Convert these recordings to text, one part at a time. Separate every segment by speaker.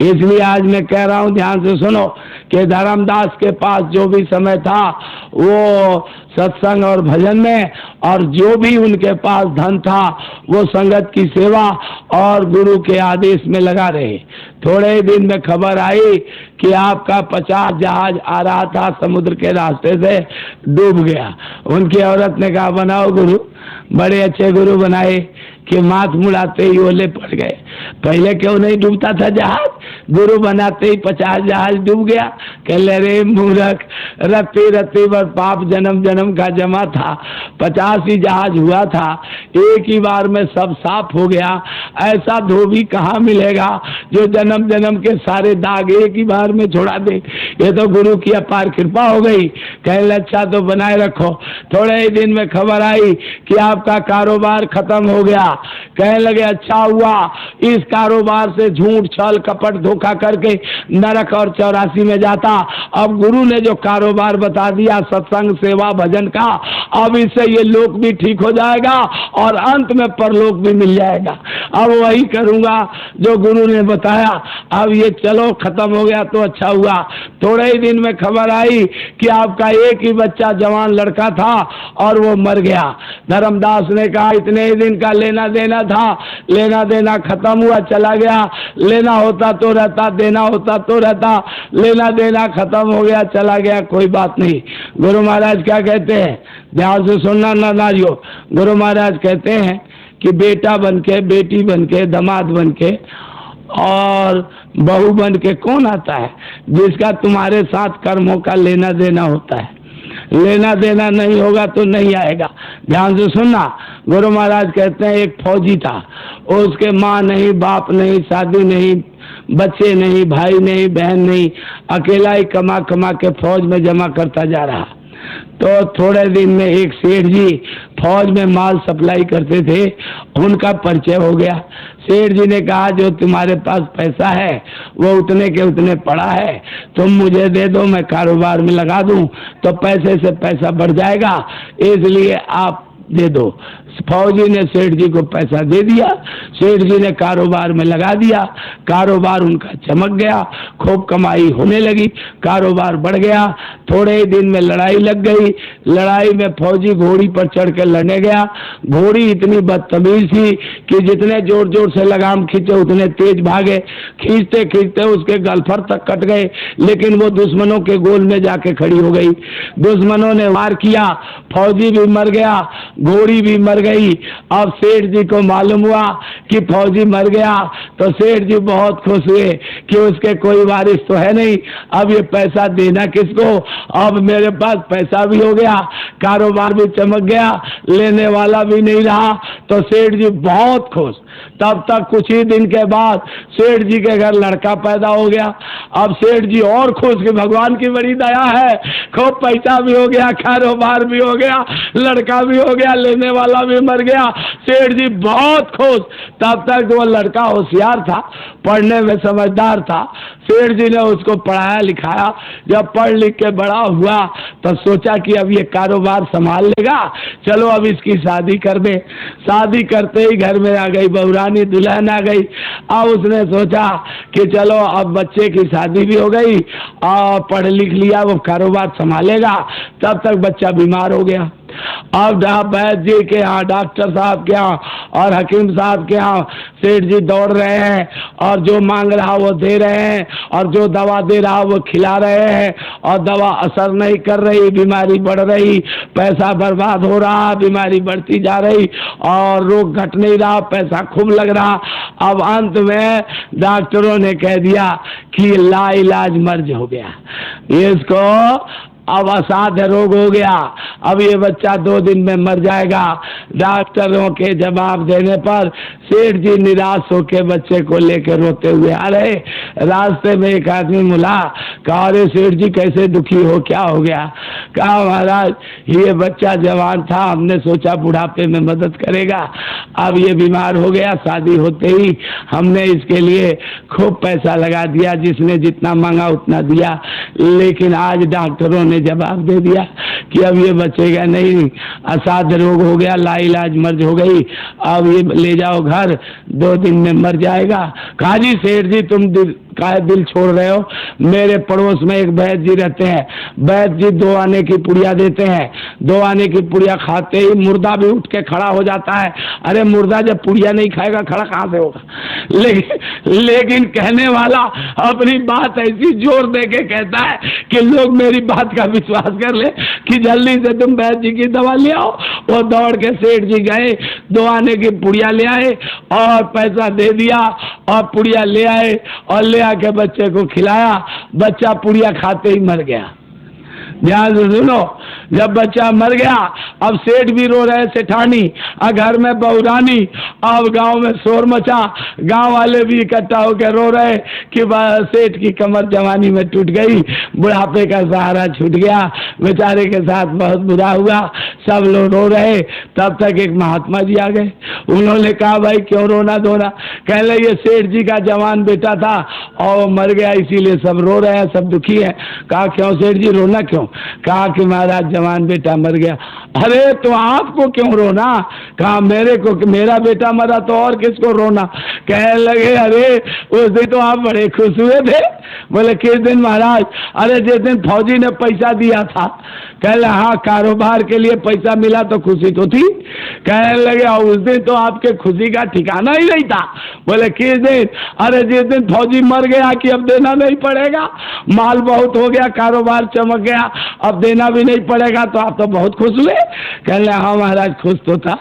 Speaker 1: इसलिए आज मैं कह रहा हूं, ध्यान से सुनो कि धर्मदास के पास जो भी समय था वो सत्संग और भजन में, और जो भी उनके पास धन था वो संगत की सेवा और गुरु के आदेश में लगा रहे। थोड़े ही दिन में खबर आई कि आपका 50 जहाज आ रहा था समुद्र के रास्ते से, डूब गया। उनकी औरत ने कहा बनाओ गुरु। बड़े अच्छे गुरु बनाए कि माथ मुड़ाते ही ओले पड़ गए। पहले क्यों नहीं डूबता था जहाज? गुरु बनाते ही 50 जहाज डूब गया। कह ले रे मूर्ख, रत्ती रत्ती पर पाप जन्म जन्म का जमा था। 50 ही जहाज हुआ था, एक ही बार में सब साफ हो गया। ऐसा धोबी कहाँ मिलेगा जो जन्म जन्म के सारे दाग एक ही बार में छोड़ा दे। ये तो गुरु की अपार कृपा हो गई। कहने अच्छा तो बनाए रखो। थोड़े ही दिन में खबर आई कि आपका कारोबार खत्म हो गया। कहने लगे अच्छा हुआ, इस कारोबार से झूठ छल कपट धोखा करके नरक और 84 में जाता। अब गुरु ने जो कारोबार बता दिया सत्संग सेवा भजन का, अब इससे ये लोक भी ठीक हो जाएगा और अंत में परलोक भी मिल जाएगा। अब वही करूंगा जो गुरु ने बताया। अब ये चलो खत्म हो गया तो अच्छा हुआ। थोड़े ही दिन में खबर आई कि आपका एक ही बच्चा जवान लड़का था और वो मर गया। धर्मदास ने कहा इतने ही दिन का लेना देना था, लेना देना खत्म हुआ चला गया। लेना होता तो रहता, देना होता तो रहता, लेना देना खत्म हो गया चला गया, कोई बात नहीं। गुरु महाराज क्या कहते हैं, ध्यान से सुनना नानाजियो। गुरु महाराज कहते हैं कि बेटा बनके, बेटी बनके, दामाद बनके और बहू बन के कौन आता है? जिसका तुम्हारे साथ कर्मों का लेना देना होता है। लेना देना नहीं होगा तो नहीं आएगा। ध्यान से सुनना। गुरु महाराज कहते हैं एक फौजी था, उसके माँ नहीं, बाप नहीं, शादी नहीं, बच्चे नहीं, भाई नहीं, बहन नहीं, अकेला ही कमा कमा के फौज में जमा करता जा रहा। तो थोड़े दिन में एक सेठ जी फौज में माल सप्लाई करते थे, उनका परिचय हो गया। सेठ जी ने कहा जो तुम्हारे पास पैसा है वो उतने के उतने पड़ा है, तुम मुझे दे दो, मैं कारोबार में लगा दूं तो पैसे से पैसा बढ़ जाएगा, इसलिए आप दे दो। फौजी ने सेठ जी को पैसा दे दिया। सेठ जी ने कारोबार में लगा दिया। कारोबार उनका चमक गया, खूब कमाई होने लगी, कारोबार बढ़ गया। थोड़े ही दिन में लड़ाई लग गई। लड़ाई में फौजी घोड़ी पर चढ़ के लड़ने गया। घोड़ी इतनी बदतमीज थी कि जितने जोर जोर से लगाम खींचे उतने तेज भागे। खींचते खींचते उसके गलफर तक कट गए, लेकिन वो दुश्मनों के गोल में जाके खड़ी हो गई। दुश्मनों ने वार किया, फौजी भी मर गया, घोड़ी भी मर गई। अब सेठ जी को मालूम हुआ कि फौजी मर गया तो सेठ जी बहुत खुश हुए कि उसके कोई वारिस तो है नहीं, अब ये पैसा देना किसको? अब मेरे पास पैसा भी हो गया, कारोबार भी चमक गया, लेने वाला भी नहीं रहा। तो सेठ जी बहुत खुश। तब तक कुछ ही दिन के बाद सेठ जी के घर लड़का पैदा हो गया। अब सेठ जी और खुश कि भगवान की बड़ी दया है, खूब पैसा भी हो गया, कारोबार भी हो गया, लड़का भी हो गया, लेने वाला भी मर गया। सेठ जी बहुत खुश। तब तक वो लड़का होशियार था, पढ़ने में समझदार था। सेठ जी ने उसको पढ़ाया लिखाया। जब पढ़ लिख के बड़ा हुआ तो सोचा कि अब ये कारोबार संभाल लेगा, चलो अब इसकी शादी कर दे। शादी करते ही घर में आ गई बहुरानी, दुल्हन आ गई। अब उसने सोचा कि चलो अब बच्चे की शादी भी हो गई और पढ़ लिख लिया, वो कारोबार संभालेगा। तब तक बच्चा बीमार हो गया। अब वैद्य जी के यहाँ, डॉक्टर साहब के यहाँ और हकीम साहब के यहाँ सेठ जी दौड़ रहे हैं और जो मांग रहा वो दे रहे हैं और जो दवा दे रहा वो खिला रहे हैं और दवा असर नहीं कर रही, बीमारी बढ़ रही, पैसा बर्बाद हो रहा, बीमारी बढ़ती जा रही और रोग घट नहीं रहा, पैसा खूब लग रहा। अब अंत में डॉक्टरों ने कह दिया कि लाइलाज मर्ज हो गया, इसको अब असाध्य रोग हो गया, अब ये बच्चा 2 दिन में मर जाएगा। डॉक्टरों के जवाब देने पर सेठ जी निराश होकर बच्चे को लेकर रोते हुए आ रहे। रास्ते में एक आदमी मिला, कहा अरे सेठ जी कैसे दुखी हो, क्या हो गया? कहा महाराज ये बच्चा जवान था, हमने सोचा बुढ़ापे में मदद करेगा, अब ये बीमार हो गया, शादी होते ही हमने इसके लिए खूब पैसा लगा दिया, जिसने जितना मांगा उतना दिया, लेकिन आज डॉक्टरों ने जवाब दे दिया कि अब ये बचेगा नहीं, असाध्य रोग हो गया, लाइलाज मर्ज हो गई, अब ये ले जाओ घर, 2 दिन में मर जाएगा। कहा जी सेठ जी तुम काहे दिल छोड़ रहे हो? मेरे पड़ोस में एक वैद्य जी रहते हैं, वैद्य जी 2 आने की पुड़िया देते हैं। 2 आने की पुड़िया खाते ही मुर्दा भी उठ के खड़ा हो जाता है। अरे मुर्दा जब पुड़िया नहीं खाएगा खड़ा कहाँ से होगा? लेकिन कहने वाला अपनी बात ऐसी जोर दे के कहता है कि लोग मेरी बात का विश्वास कर ले कि जल्दी से तुम वैद्य जी की दवा ले आओ। वो दौड़ के सेठ जी गए, 2 आने की पुड़िया ले आए और पैसा दे दिया और पुड़िया ले आए और ले आके बच्चे को खिलाया। बच्चा पुड़िया खाते ही मर गया। ध्यान से सुनो, जब बच्चा मर गया, अब सेठ भी रो रहे, सेठानी, और घर में बहुरानी, अब गांव में शोर मचा। गांव वाले भी इकट्ठा होकर रो रहे कि सेठ की कमर जवानी में टूट गई, बुढ़ापे का सहारा छूट गया, बेचारे के साथ बहुत बुरा हुआ। सब लोग रो रहे। तब तक एक महात्मा जी आ गए। उन्होंने कहा भाई क्यों रोना धोना? कह ले ये सेठ जी का जवान बेटा था और मर गया, इसीलिए सब रो रहे हैं, सब दुखी है। कहा क्यों सेठ जी, रोना क्यों? कहा कि महाराज जवान बेटा मर गया। अरे तो आपको क्यों रोना? कहा मेरे को, कि मेरा बेटा मरा तो और किसको रोना? कहने लगे अरे उस दिन तो आप बड़े खुश हुए थे। बोले किस दिन महाराज? अरे जिस दिन फौजी ने पैसा दिया था। कह ले हाँ, कारोबार के लिए पैसा मिला तो खुशी तो थी। कहने लगे उस दिन तो आपके खुशी का ठिकाना ही नहीं था। बोले किस दिन? अरे जिस दिन फौजी मर गया कि अब देना नहीं पड़ेगा, माल बहुत हो गया, कारोबार चमक गया, अब देना भी नहीं पड़ेगा, तो आप तो बहुत खुश हुए। कह ले हाँ महाराज खुश तो था,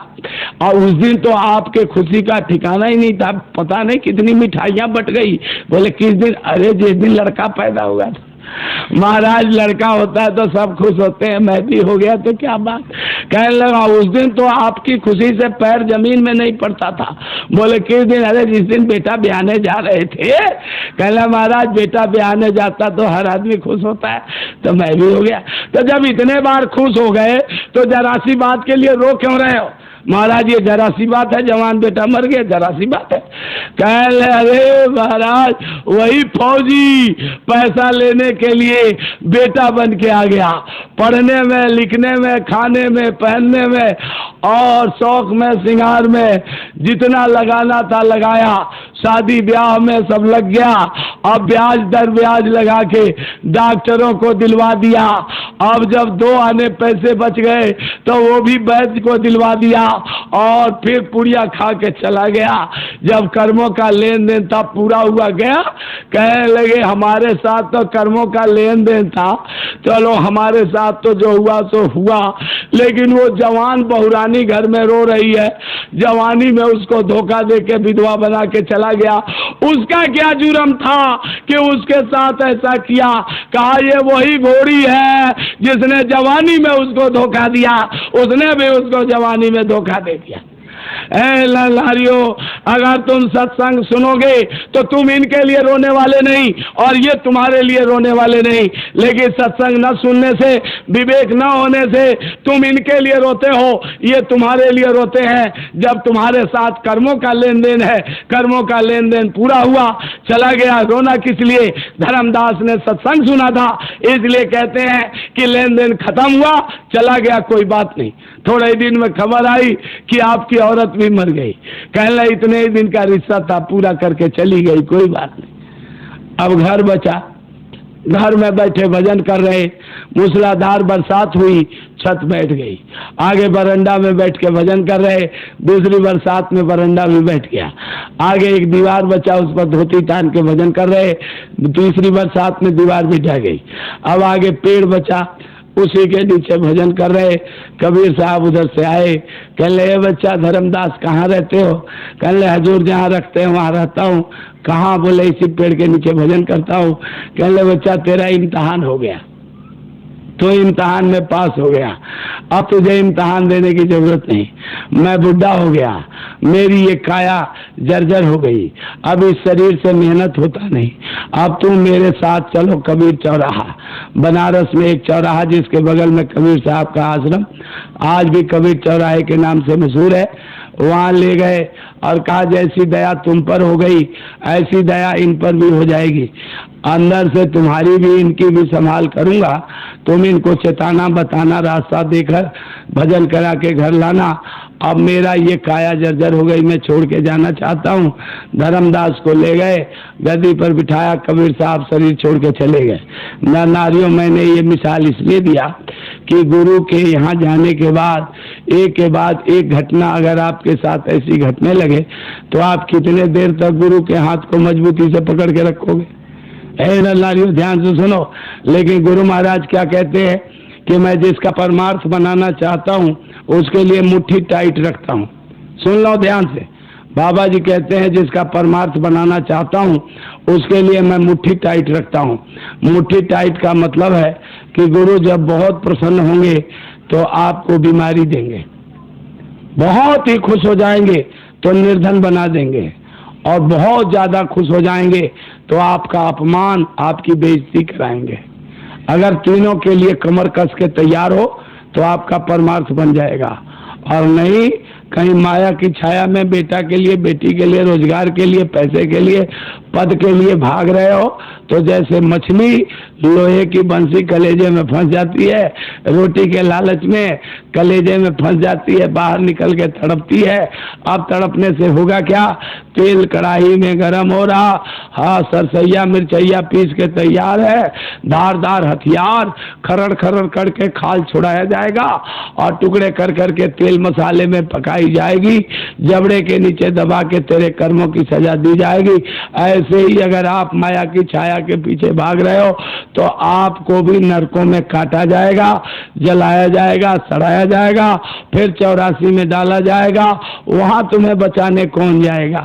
Speaker 1: और उस दिन तो आपके खुशी का ठिकाना ही नहीं था, पता नहीं कितनी मिठाइयाँ बट गई। बोले किस दिन? अरे जिस दिन लड़का पैदा हुआ था। महाराज लड़का होता है तो सब खुश होते हैं, मैं भी हो गया तो क्या बात? कहने लगा उस दिन तो आपकी खुशी से पैर जमीन में नहीं पड़ता था। बोले किस दिन? अरे जिस दिन बेटा ब्याहने जा रहे थे। कहला महाराज बेटा ब्याहने जाता तो हर आदमी खुश होता है, तो मैं भी हो गया। तो जब इतने बार खुश हो गए तो जरा सी बात के लिए रो क्यों रहे हो? महाराज ये जरा सी बात है, जवान बेटा मर गया, जरा सी बात है। कह ले अरे महाराज वही फौजी पैसा लेने के लिए बेटा बन के आ गया, पढ़ने में, लिखने में, खाने में, पहनने में और शौक में, श्रृंगार में जितना लगाना था लगाया, शादी ब्याह में सब लग गया। अब ब्याज दर ब्याज लगा के डॉक्टरों को दिलवा दिया। अब जब 2 आने पैसे बच गए तो वो भी वैद्य को दिलवा दिया और फिर पुड़िया खा के चला गया। जब कर्मों का लेन देन था पूरा हुआ गया, कहने लगे हमारे साथ तो कर्मों का लेन देन था, चलो हमारे साथ तो जो हुआ सो हुआ, लेकिन वो जवान बहुरानी घर में रो रही है, जवानी में उसको धोखा दे के विधवा बना के चला गया, उसका क्या जुर्म था कि उसके साथ ऐसा किया? कहा ये वही घोड़ी है जिसने जवानी में उसको धोखा दिया, उसने भी उसको जवानी में धोखा दे दिया। ऐ लारियो, अगर तुम सत्संग सुनोगे तो तुम इनके लिए रोने वाले नहीं और ये तुम्हारे लिए रोने वाले नहीं, लेकिन सत्संग न सुनने से, विवेक न होने से तुम इनके लिए रोते हो, ये तुम्हारे लिए रोते हैं। जब तुम्हारे साथ कर्मों का लेन देन है, कर्मों का लेन देन पूरा हुआ, चला गया, रोना किस लिए? धर्मदास ने सत्संग सुना था इसलिए कहते हैं कि लेन देन खत्म हुआ, चला गया, कोई बात नहीं। थोड़े ही दिन में खबर आई कि आपकी औरत भी मर गई। कहला इतने ही दिन का रिश्ता था, पूरा करके चली गई, कोई बात नहीं। अब घर बचा, घर में बैठे भजन कर रहे, मूसलाधार बरसात हुई, छत बैठ गई। आगे बरंडा में बैठ के भजन कर रहे, दूसरी बरसात में बरंडा भी बैठ गया। आगे एक दीवार बचा, उस पर धोती तान के भजन कर रहे, तीसरी बरसात में दीवार भी ढह गई। अब आगे पेड़ बचा, उसी के नीचे भजन कर रहे। कबीर साहब उधर से आए, कह ले बच्चा धर्मदास कहाँ रहते हो? कह ले हजूर जहाँ रखते हैं वहाँ रहता हूँ। कहाँ? बोले इसी पेड़ के नीचे भजन करता हूँ। कह ले बच्चा तेरा इम्तिहान हो गया, तो इम्तिहान में पास हो गया, अब तुझे इम्तिहान देने की जरूरत नहीं। मैं बुढ़ा हो गया, मेरी ये काया जर्जर हो गई, अब इस शरीर से मेहनत होता नहीं, अब तुम मेरे साथ चलो कबीर चौराहा। बनारस में एक चौराहा जिसके बगल में कबीर साहब का आश्रम आज भी कबीर चौराहे के नाम से मशहूर है, वहाँ ले गए और कहा जैसी दया तुम पर हो गई ऐसी दया इन पर भी हो जाएगी, अंदर से तुम्हारी भी इनकी भी संभाल करूंगा, तुम इनको चेताना बताना, रास्ता देकर भजन करा के घर लाना अब मेरा ये काया जर्जर हो गई, मैं छोड़ के जाना चाहता हूँ। धर्मदास को ले गए, गद्दी पर बिठाया, कबीर साहब शरीर छोड़ के चले गए। न नारियों, मैंने ये मिसाल इसलिए दिया कि गुरु के यहाँ जाने के बाद एक घटना अगर आपके साथ ऐसी घटने लगे तो आप कितने देर तक गुरु के हाथ को मजबूती से पकड़ के रखोगे? नारियों, ध्यान से सुनो। लेकिन गुरु महाराज क्या कहते हैं कि मैं जिसका परमार्थ बनाना चाहता हूँ उसके लिए मुट्ठी टाइट रखता हूँ। सुन लो ध्यान से। बाबा जी कहते हैं जिसका परमार्थ बनाना चाहता हूँ उसके लिए मैं मुट्ठी टाइट रखता हूँ। मुट्ठी टाइट का मतलब है कि गुरु जब बहुत प्रसन्न होंगे तो आपको बीमारी देंगे, बहुत ही खुश हो जाएंगे तो निर्धन बना देंगे, और बहुत ज्यादा खुश हो जाएंगे तो आपका अपमान, आपकी बेइज्जती कराएंगे। अगर तीनों के लिए कमर कस के तैयार हो तो आपका परमार्थ बन जाएगा। और नहीं, कहीं माया की छाया में बेटा के लिए, बेटी के लिए, रोजगार के लिए, पैसे के लिए, पद के लिए भाग रहे हो तो जैसे मछली लोहे की बंसी कलेजे में फंस जाती है, रोटी के लालच में कलेजे में फंस जाती है, बाहर निकल के तड़पती है। अब तड़पने से होगा क्या? तेल कढ़ाई में गरम हो रहा, हाँ, सरसैया मिर्चैया पीस के तैयार है, धारदार हथियार खरड़ खरड़ करके खाल छुड़ाया जाएगा और टुकड़े कर करके तेल मसाले में पकाई जाएगी, जबड़े के नीचे दबा के तेरे कर्मों की सजा दी जाएगी। ऐसे ही अगर आप माया की छाया के पीछे भाग रहे हो तो आपको भी नरकों में काटा जाएगा, जलाया जाएगा, सड़ाया जाएगा, फिर 84 में डाला जाएगा। वहां तुम्हें बचाने कौन जाएगा?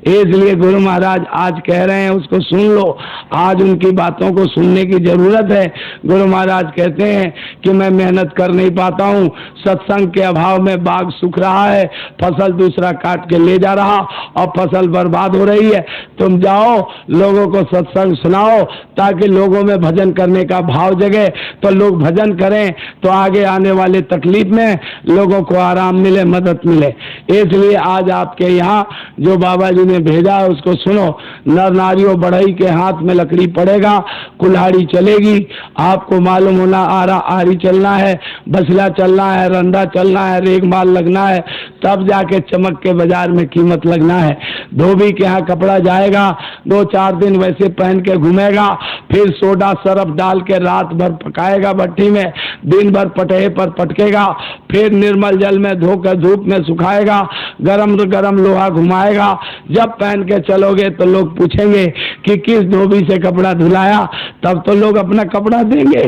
Speaker 1: इसलिए गुरु महाराज आज कह रहे हैं, उसको सुन लो। आज उनकी बातों को सुनने की जरूरत है। गुरु महाराज कहते हैं कि मैं मेहनत कर नहीं पाता हूँ, सत्संग के अभाव में बाग सूख रहा है, फसल दूसरा काट के ले जा रहा और फसल बर्बाद हो रही है। तुम जाओ, लोगों को सत्संग सुनाओ ताकि लोगों में भजन करने का भाव जगे, तो लोग भजन करें तो आगे आने वाले तकलीफ में लोगों को आराम मिले, मदद मिले। इसलिए आज आपके यहाँ जो बाबा जी ने भेजा है उसको सुनो। नर नारियों, बढ़ई के हाथ में लकड़ी पड़ेगा, कुल्हाड़ी चलेगी, आपको मालूम होना आरी चलना है, बसला चलना है, रंधा चलना है, रेग माल लगना है, तब जाके चमक के बाजार में कीमत लगना है। धोबी के यहाँ कपड़ा जाएगा, 2-4 दिन वैसे पहन के घूमेगा, फिर सोडा सरफ डाल के रात भर पकाएगा भट्टी में, दिन भर पटहे पर पटकेगा, फिर निर्मल जल में धोकर धूप में सुखाएगा, गरम गरम लोहा घुमाएगा। जब पहन के चलोगे तो लोग पूछेंगे कि किस धोबी से कपड़ा धुलाया, तब तो लोग अपना कपड़ा देंगे।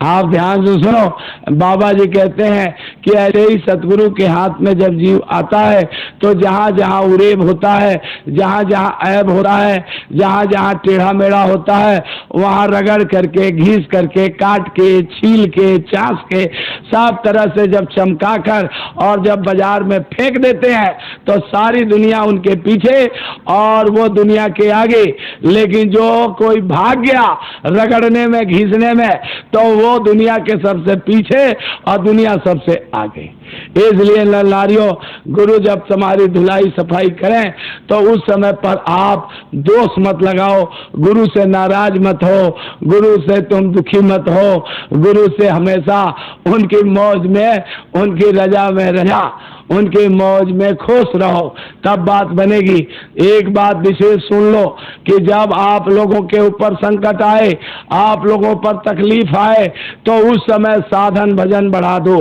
Speaker 1: आप ध्यान से सुनो। बाबा जी कहते हैं कि ऐसे ही सतगुरु के हाथ में जब जीव आता है तो जहां जहां उरेब होता है, जहां जहां ऐब हो रहा है, जहां जहां टेढ़ा मेढ़ा होता है, वहां रगड़ करके, घीस करके, काट के, छील के, चास के, सब तरह से जब चमका कर और जब बाजार में फेंक देते हैं तो सारी दुनिया उनके पीछे और वो दुनिया के आगे। लेकिन जो कोई भाग गया रगड़ने में, घीसने में, तो वो दुनिया के सबसे पीछे और दुनिया सबसे आगे। इसलिए नारियों, गुरु जब तुम्हारी धुलाई सफाई करें तो उस समय पर आप दोष मत लगाओ, गुरु से नाराज मत हो, गुरु से तुम दुखी मत हो, गुरु से हमेशा उनकी मौज में, उनकी रजा में रजा, उनकी मौज में खुश रहो, तब बात बनेगी। एक बात विशेष सुन लो कि जब आप लोगों के ऊपर संकट आए, आप लोगों पर तकलीफ आए, तो उस समय साधन भजन बढ़ा दो,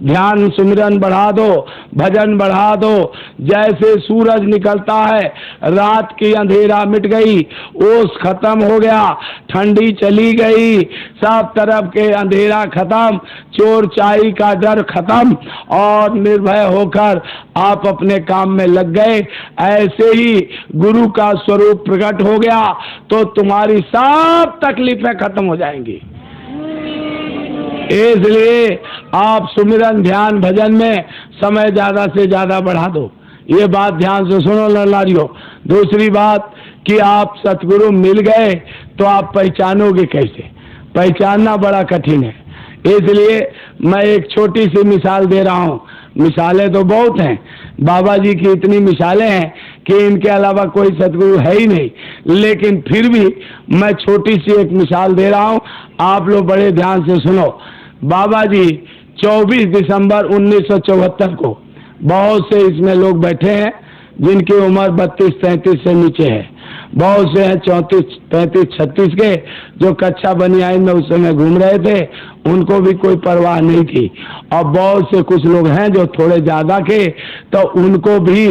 Speaker 1: ध्यान सुमिरन बढ़ा दो, भजन बढ़ा दो। जैसे सूरज निकलता है, रात की अंधेरा मिट गई, ओस खत्म हो गया, ठंडी चली गई, सब तरफ के अंधेरा खत्म, चोर चाई का डर खत्म और निर्भय होकर आप अपने काम में लग गए। ऐसे ही गुरु का स्वरूप प्रकट हो गया तो तुम्हारी सब तकलीफें खत्म हो जाएंगी। इसलिए आप सुमिरन, ध्यान, भजन में समय ज्यादा से ज्यादा बढ़ा दो। ये बात ध्यान से सुनो नारियों। दूसरी बात कि आप सतगुरु मिल गए तो आप पहचानोगे कैसे? पहचानना बड़ा कठिन है। इसलिए मैं एक छोटी सी मिसाल दे रहा हूँ। मिसालें तो बहुत हैं, बाबा जी की इतनी मिसालें हैं कि इनके अलावा कोई सतगुरु है ही नहीं, लेकिन फिर भी मैं छोटी सी एक मिसाल दे रहा हूँ, आप लोग बड़े ध्यान से सुनो। बाबा जी 24 दिसंबर 1974 को बहुत से इसमें लोग बैठे हैं जिनकी उम्र 32-33 से नीचे है, बहुत से हैं 34, 35, 36 के जो कच्चा बनियान में उस समय घूम रहे थे, उनको भी कोई परवाह नहीं थी। और बहुत से कुछ लोग हैं जो थोड़े ज्यादा के, तो उनको भी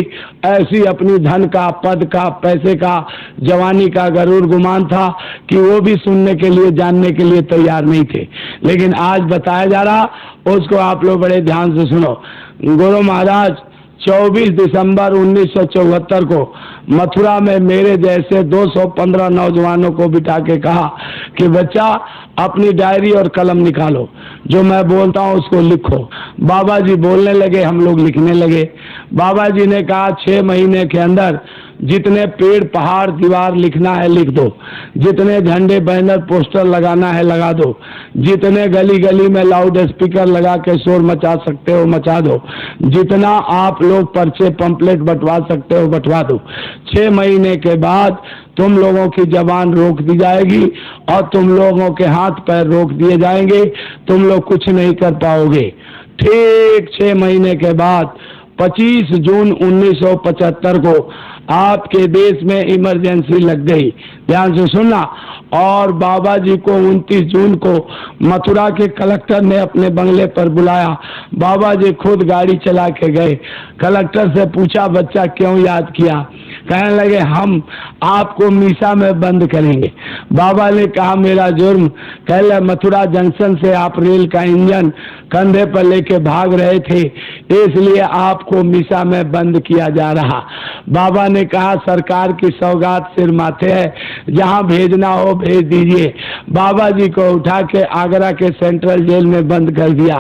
Speaker 1: ऐसी अपनी धन का, पद का, पैसे का, जवानी का गरूर गुमान था कि वो भी सुनने के लिए, जानने के लिए तैयार नहीं थे। लेकिन आज बताया जा रहा, उसको आप लोग बड़े ध्यान से सुनो। गुरु महाराज 24 दिसंबर 1974 को मथुरा में मेरे जैसे 215 नौजवानों को बिठा के कहा कि बच्चा अपनी डायरी और कलम निकालो, जो मैं बोलता हूँ उसको लिखो। बाबा जी बोलने लगे, हम लोग लिखने लगे। बाबा जी ने कहा 6 महीने के अंदर जितने पेड़, पहाड़, दीवार लिखना है लिख दो, जितने झंडे, बैनर, पोस्टर लगाना है लगा दो, जितने गली गली में लाउड स्पीकर लगा के शोर मचा सकते हो मचा दो, जितना आप लोग पर्चे, पंपलेट बंटवा सकते हो बंटवा दो। 6 महीने के बाद तुम लोगों की जबान रोक दी जाएगी और तुम लोगों के हाथ पैर रोक दिए जाएंगे, तुम लोग कुछ नहीं कर पाओगे। ठीक 6 महीने के बाद 25 जून 1975 को आपके देश में इमरजेंसी लग गई। ध्यान से सुनना। और बाबा जी को 29 जून को मथुरा के कलेक्टर ने अपने बंगले पर बुलाया। बाबा जी खुद गाड़ी चला के गए। कलेक्टर से पूछा, बच्चा क्यों याद किया? कहने लगे, हम आपको मीसा में बंद करेंगे। बाबा ने कहा, मेरा जुर्म? कह ले, मथुरा जंक्शन से आप रेल का इंजन कंधे पर लेके भाग रहे थे, इसलिए आपको मीसा में बंद किया जा रहा। बाबा ने कहा, सरकार की सौगात सिर माथे है, जहां भेजना हो भेज दीजिए। बाबा जी को उठा के आगरा के सेंट्रल जेल में बंद कर दिया।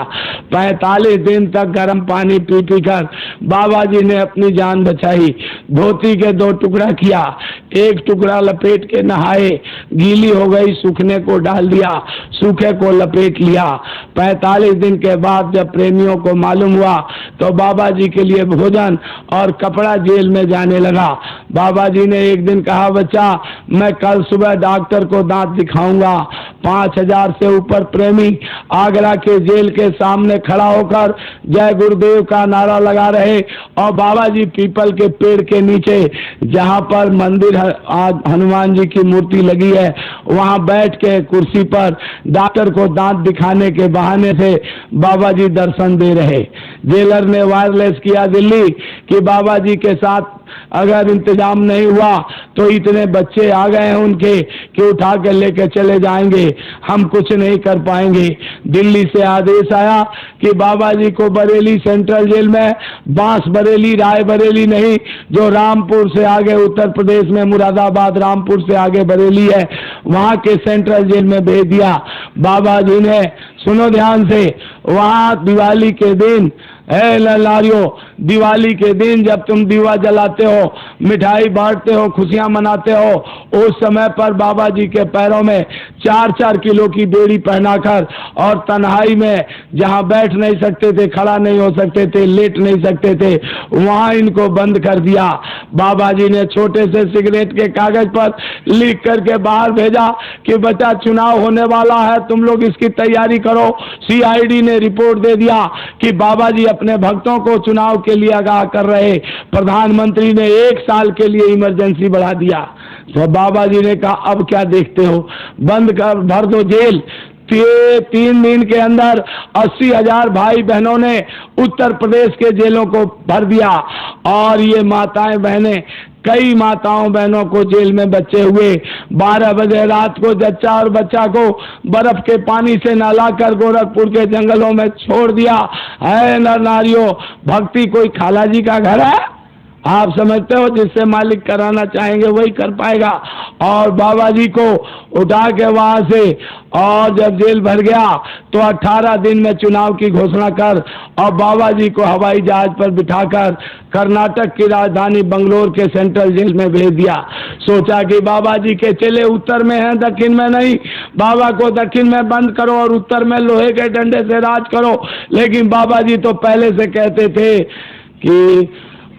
Speaker 1: 45 दिन तक गर्म पानी पी पी कर बाबा जी ने अपनी जान बचाई। धोती के 2 टुकड़ा किया, एक टुकड़ा लपेट के नहाए, गीली हो गई सूखने को डाल दिया, सूखे को लपेट लिया। 45 दिन के बाद जब प्रेमियों को मालूम हुआ तो बाबा जी के लिए भोजन और कपड़ा जेल में जाने लगा। बाबा जी ने एक दिन कहा, बच्चा मैं कल सुबह डॉक्टर को दांत दिखाऊंगा। 5000 से ऊपर प्रेमी आगरा के जेल के सामने खड़ा होकर जय गुरुदेव का नारा लगा रहे और बाबा जी पीपल के पेड़ के नीचे, जहां पर मंदिर हनुमान जी की मूर्ति लगी है, वहां बैठ के कुर्सी पर डॉक्टर को दांत दिखाने के बहाने से बाबा जी दर्शन दे रहे। जेलर ने वायरलेस किया दिल्ली कि बाबा जी के साथ अगर इंतजाम नहीं हुआ तो इतने बच्चे आ गए हैं उनके कि उठा कर लेके चले जाएंगे, हम कुछ नहीं कर पाएंगे। दिल्ली से आदेश आया कि बाबा जी को बरेली सेंट्रल जेल में, बांस बरेली, राय बरेली नहीं, जो रामपुर से आगे उत्तर प्रदेश में मुरादाबाद, रामपुर से आगे बरेली है, वहां के सेंट्रल जेल में भेज दिया। बाबा जी ने, सुनो ध्यान से, वहां दिवाली के दिन, लारियो, दिवाली के दिन जब तुम दीवा जलाते हो, मिठाई बांटते हो, खुशियां मनाते हो, उस समय पर बाबा जी के पैरों में 4-4 किलो की बेड़ी पहनाकर और तन्हाई में, जहां बैठ नहीं सकते थे, खड़ा नहीं हो सकते थे, लेट नहीं सकते थे, वहां इनको बंद कर दिया। बाबा जी ने छोटे से सिगरेट के कागज पर लिख करके बाहर भेजा कि बच्चा चुनाव होने वाला है, तुम लोग इसकी तैयारी करो। CID ने रिपोर्ट दे दिया कि बाबा जी अपने भक्तों को चुनाव के लिए आगाह कर रहे। प्रधानमंत्री ने 1 साल के लिए इमरजेंसी बढ़ा दिया। तो बाबा जी ने कहा, अब क्या देखते हो, बंद कर, भर दो जेल। 3 दिन के अंदर 80,000 भाई बहनों ने उत्तर प्रदेश के जेलों को भर दिया। और ये माताएं बहनें, कई माताओं बहनों को जेल में बच्चे हुए। 12 बजे रात को जच्चा और बच्चा को बर्फ के पानी से नहलाकर गोरखपुर के जंगलों में छोड़ दिया है। नर नारियों, भक्ति कोई खाला जी का घर है? आप समझते हो, जिससे मालिक कराना चाहेंगे वही कर पाएगा। और बाबा जी को उठा के वहां से, और जब जेल भर गया तो 18 दिन में चुनाव की घोषणा कर और बाबा जी को हवाई जहाज पर बिठाकर कर्नाटक की राजधानी बंगलोर के सेंट्रल जेल में भेज दिया। सोचा कि बाबा जी के चेले उत्तर में हैं, दक्षिण में नहीं, बाबा को दक्षिण में बंद करो और उत्तर में लोहे के डंडे से राज करो। लेकिन बाबा जी तो पहले से कहते थे कि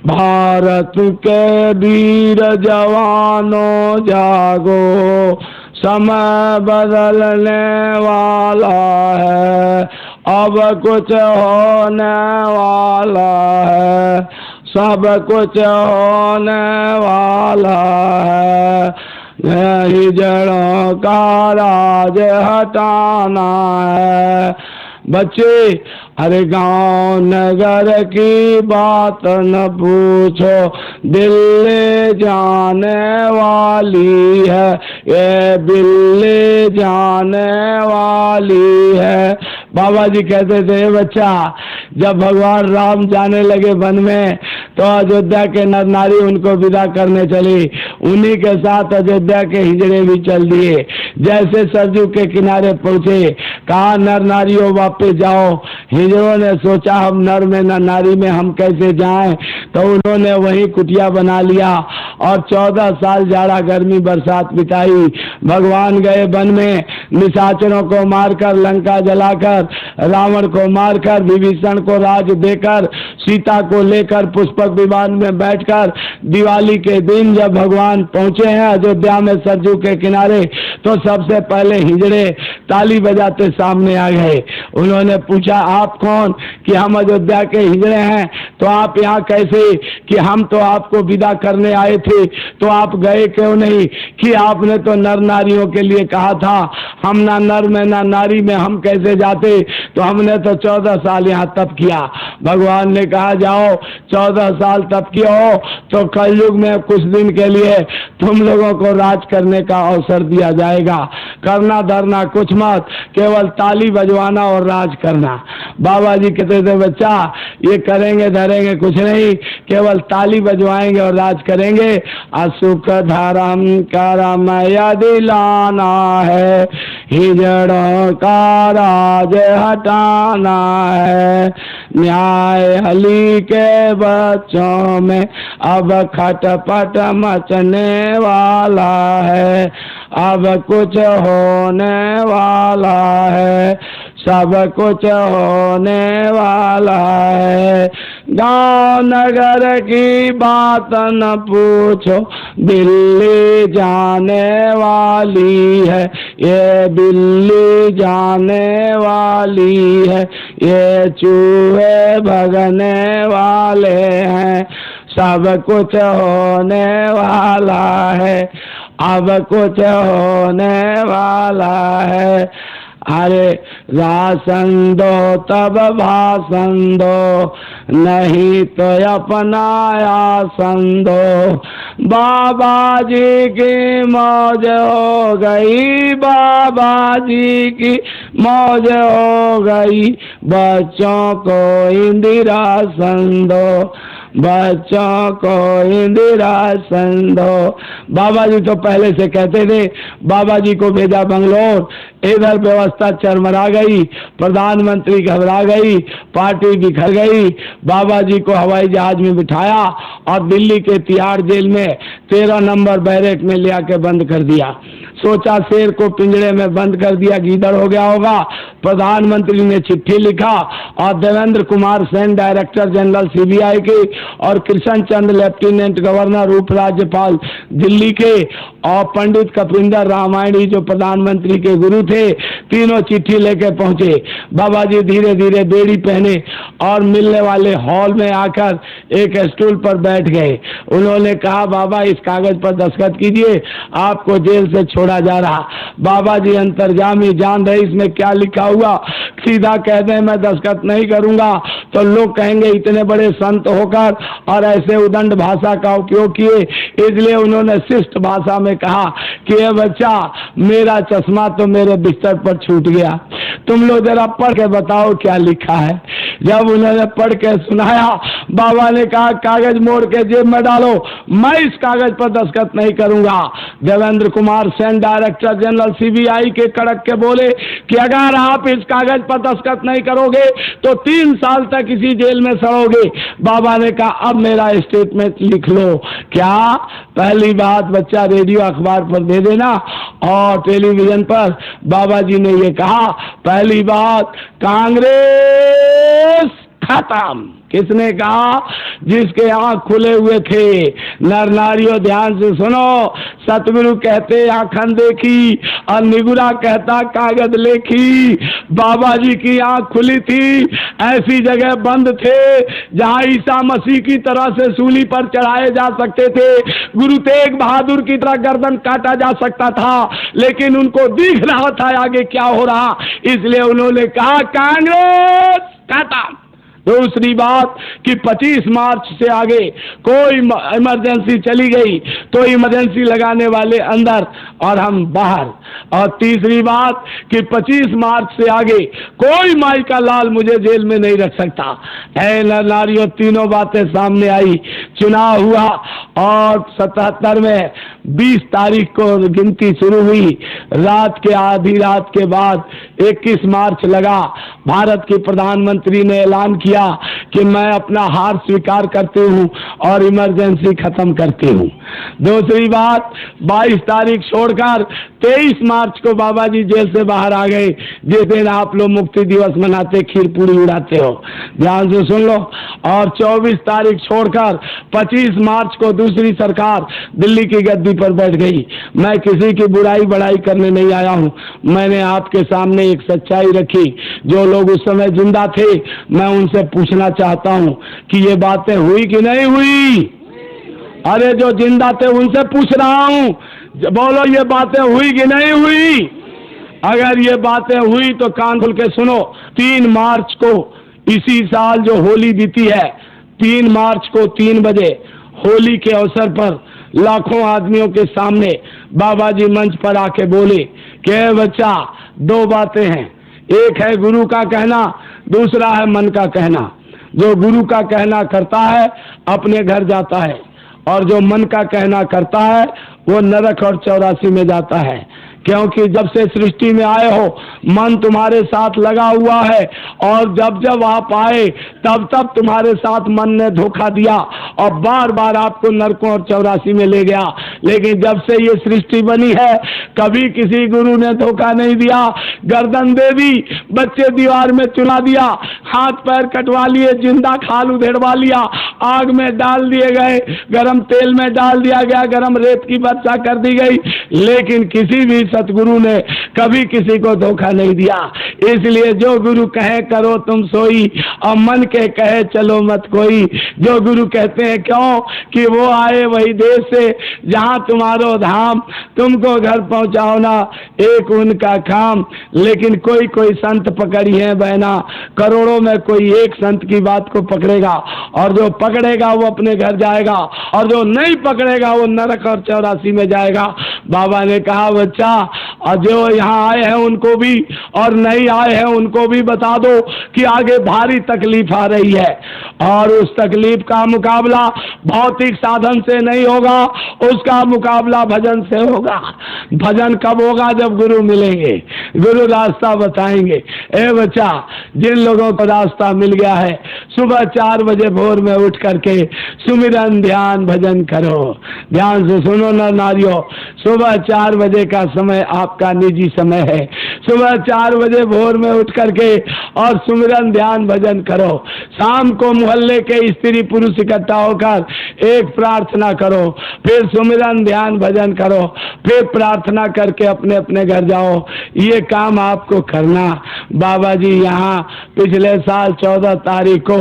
Speaker 1: भारत के वीर जवानों जागो, समय बदलने वाला है, अब कुछ होने वाला है, सब कुछ होने वाला है, हिजड़ों का राज हटाना है। बच्चे, अरे गांव नगर की बात न पूछो, दिल्ली जाने वाली है, ये दिल्ली जाने वाली है। बाबा जी कहते थे, बच्चा, जब भगवान राम जाने लगे वन में तो अयोध्या के नर नारी उनको विदा करने चले, उन्हीं के साथ अयोध्या के हिजड़े भी चल दिए। जैसे सरजू के किनारे पहुंचे, कहा नर नारियों वापस जाओ। हिजड़ों ने सोचा हम नर में न नारी में हम कैसे जाएं, तो उन्होंने वहीं कुटिया बना लिया और 14 साल जाड़ा गर्मी बरसात बिताई। भगवान गए वन में, निशाचरों को मारकर, लंका जलाकर, रावण को मारकर, विभीषण को राज देकर, सीता को लेकर पुष्पक विमान में बैठकर, दिवाली के दिन जब भगवान पहुंचे हैं अयोध्या में सरजू के किनारे, तो सबसे पहले हिजड़े ताली बजाते सामने आ गए। उन्होंने पूछा, आप कौन? कि हम अयोध्या के हिजड़े हैं। तो आप यहाँ कैसे? कि हम तो आपको विदा करने आए थे, तो आप गए क्यों नहीं? कि आपने तो नर नारियों के लिए कहा था, हम ना नर में ना नारी में हम कैसे जाते? तो हमने तो 14 साल यहाँ तप किया। भगवान ने कहा, जाओ 14 साल तप किया हो तो कलयुग में कुछ दिन के लिए तुम लोगों को राज करने का अवसर दिया जाएगा। करना धरना कुछ मत, केवल ताली बजवाना और राज करना। बाबा जी कहते थे, बच्चा, ये करेंगे धरेंगे कुछ नहीं, केवल ताली बजवाएंगे और राज करेंगे। असुख धर्म कर्म यदि लाना है, हिजड़ों का राज हटाना है। न्याय हली के बच्चों में अब खटपट मचने वाला है, अब कुछ होने वाला है, सब कुछ होने वाला है। गांव नगर की बात न पूछो, दिल्ली जाने वाली है, ये दिल्ली जाने वाली है, ये चूहे भगने वाले हैं, सब कुछ होने वाला है, अब कुछ होने वाला है। अरे राशन दो तब भाषण दो, नहीं तो अपना आसन दो। बाबा जी की मौज हो गई, बाबा जी की मौज हो गई, बच्चों को इंदिरासन दो, बच्चों को इंदिरासन दो। बाबा जी तो पहले से कहते थे। बाबा जी को भेजा बंगलोर, इधर व्यवस्था चरमरा गई, प्रधानमंत्री घबरा गई, पार्टी बिखर गई। बाबा जी को हवाई जहाज में बिठाया और दिल्ली के तिहाड़ जेल में 13 नंबर बैरक में ले आके बंद कर दिया। सोचा शेर को पिंजरे में बंद कर दिया, गीदड़ हो गया होगा। प्रधानमंत्री ने चिट्ठी लिखा और Devendra Kumar Sen director general CBI के और कृष्ण चंद्र लेफ्टिनेंट गवर्नर उप राज्यपाल दिल्ली के और पंडित कपिंदर रामायणी जो प्रधानमंत्री के गुरु थे, तीनों चिट्ठी लेके पहुंचे। बाबा जी धीरे धीरे बेड़ी पहने और मिलने वाले हॉल में आकर एक स्टूल पर बैठ गए। उन्होंने कहा, बाबा इस कागज पर दस्तखत कीजिए, आपको जेल से छोड़ा जा रहा। बाबा जी अंतर्जामी, जान रहे इसमें क्या लिखा हुआ। सीधा कह दें मैं दस्तखत नहीं करूंगा तो लोग कहेंगे इतने बड़े संत होकर और ऐसे उदंड भाषा का उपयोग किए। इसलिए उन्होंने शिष्ट भाषा में कहा कि ये बच्चा, मेरा चश्मा तो मेरे बिस्तर पर छूट गया, तुम लोग जरा पढ़ के बताओ क्या लिखा है। जब उन्होंने पढ़ के सुनाया, बाबा ने कहा, कागज मोड़ के जेब में डालो, मैं इस कागज पर दस्तखत नहीं करूंगा। Devendra Kumar Sen director general CBI के कड़क के बोले कि अगर आप इस कागज पर दस्तखत नहीं करोगे तो 3 साल तक इसी जेल में सड़ोगे। बाबा ने कहा, अब मेरा स्टेटमेंट लिख लो। क्या? पहली बात, बच्चा रेडियो अखबार पर दे देना और टेलीविजन पर। बाबा जी ने ये कहा, पहली बात, कांग्रेस खत्म। किसने कहा? जिसके आंख खुले हुए थे। नर नारियों ध्यान से सुनो, सतगुरु कहते आंखन देखी और निगुरा कहता कागज लेखी। बाबा जी की आंख खुली थी, ऐसी जगह बंद थे जहां ईसा मसीह की तरह से सूली पर चढ़ाए जा सकते थे, गुरु तेग बहादुर की तरह गर्दन काटा जा सकता था, लेकिन उनको दिख रहा था आगे क्या हो रहा, इसलिए उन्होंने कहा कांग्रेस खत्म। दूसरी बात कि 25 मार्च से आगे कोई इमरजेंसी चली गई तो इमरजेंसी लगाने वाले अंदर और हम बाहर। और तीसरी बात कि 25 मार्च से आगे कोई माई का लाल मुझे जेल में नहीं रख सकता। ऐ नारियों, तीनों बातें सामने आई। चुनाव हुआ और 77 में 20 तारीख को गिनती शुरू हुई। रात के आधी रात के बाद 21 मार्च लगा। भारत के प्रधानमंत्री ने ऐलान किया कि मैं अपना हार स्वीकार करती हूं और इमरजेंसी खत्म करती हूं। दूसरी बात, 22 तारीख छोड़कर 23 मार्च को बाबा जी जेल से बाहर आ गए, जिस दिन आप लोग मुक्ति दिवस मनाते, खीर पूरी उड़ाते हो, ध्यान से सुन लो। और 24 तारीख छोड़कर 25 मार्च को दूसरी सरकार दिल्ली की गद्दी पर बैठ गई। मैं किसी की बुराई बड़ाई करने नहीं आया हूं, मैंने आपके सामने एक सच्चाई रखी। जो लोग उस समय जिंदा थे, मैं उनसे पूछना चाहता हूं कि ये बातें हुई कि नहीं हुई? अरे जो जिंदा थे उनसे पूछ रहा हूं, बोलो ये बातें हुई कि नहीं हुई? अगर ये बातें हुई तो कान खोल के सुनो। 3 मार्च को इसी साल जो होली बीती है, 3 मार्च को 3 बजे होली के अवसर पर लाखों आदमियों के सामने बाबा जी मंच पर आके बोले कि बच्चा, 2 बातें हैं, एक है गुरु का कहना, दूसरा है मन का कहना। जो गुरु का कहना करता है अपने घर जाता है, और जो मन का कहना करता है वो नरक और 84 में जाता है। क्योंकि जब से सृष्टि में आए हो मन तुम्हारे साथ लगा हुआ है, और जब जब आप आए तब तब तुम्हारे साथ मन ने धोखा दिया और बार बार आपको नरकों और 84 में ले गया। लेकिन जब से ये सृष्टि बनी है कभी किसी गुरु ने धोखा नहीं दिया। गर्दन दे दी, बच्चे दीवार में चुना दिया, हाथ पैर कटवा लिए, जिंदा खाल उधेड़वा लिया, आग में डाल दिए गए, गरम तेल में डाल दिया गया, गरम रेत की वर्षा कर दी गई, लेकिन किसी भी सतगुरु ने कभी किसी को धोखा नहीं दिया। इसलिए जो गुरु कहे करो तुम सोई, और मन के कहे चलो मत कोई। जो गुरु कहते हैं क्यों कि वो आए वही देश से जहां तुम्हारो धाम, तुमको घर पहुंचाओ ना एक उनका काम। लेकिन कोई कोई संत पकड़ी है बहना, करोड़ों में कोई एक संत की बात को पकड़ेगा, और जो पकड़ेगा वो अपने घर जाएगा, और जो नहीं पकड़ेगा वो नरक और 84 में जाएगा। बाबा ने कहा बच्चा, और जो यहाँ आए हैं उनको भी और नहीं आए हैं उनको भी बता दो कि आगे भारी तकलीफ आ रही है, और उस तकलीफ का मुकाबला भौतिक साधन से नहीं होगा, उसका मुकाबला भजन से होगा। भजन कब होगा? जब गुरु मिलेंगे, गुरु रास्ता बताएंगे। ए बच्चा, जिन लोगों को रास्ता मिल गया है सुबह 4 बजे भोर में उठ करके सुमिरन ध्यान भजन करो। ध्यान से सुनो न नारियों, सुबह 4 बजे का समय आपका निजी समय है। सुबह 4 बजे भोर में उठ करके और सुमिरन ध्यान भजन करो। शाम को मोहल्ले के स्त्री पुरुष इकट्ठा होकर एक प्रार्थना करो, फिर सुमिरन ध्यान भजन करो, फिर प्रार्थना करके अपने अपने घर जाओ। ये काम आपको करना। बाबा जी यहाँ पिछले साल 14 तारीख को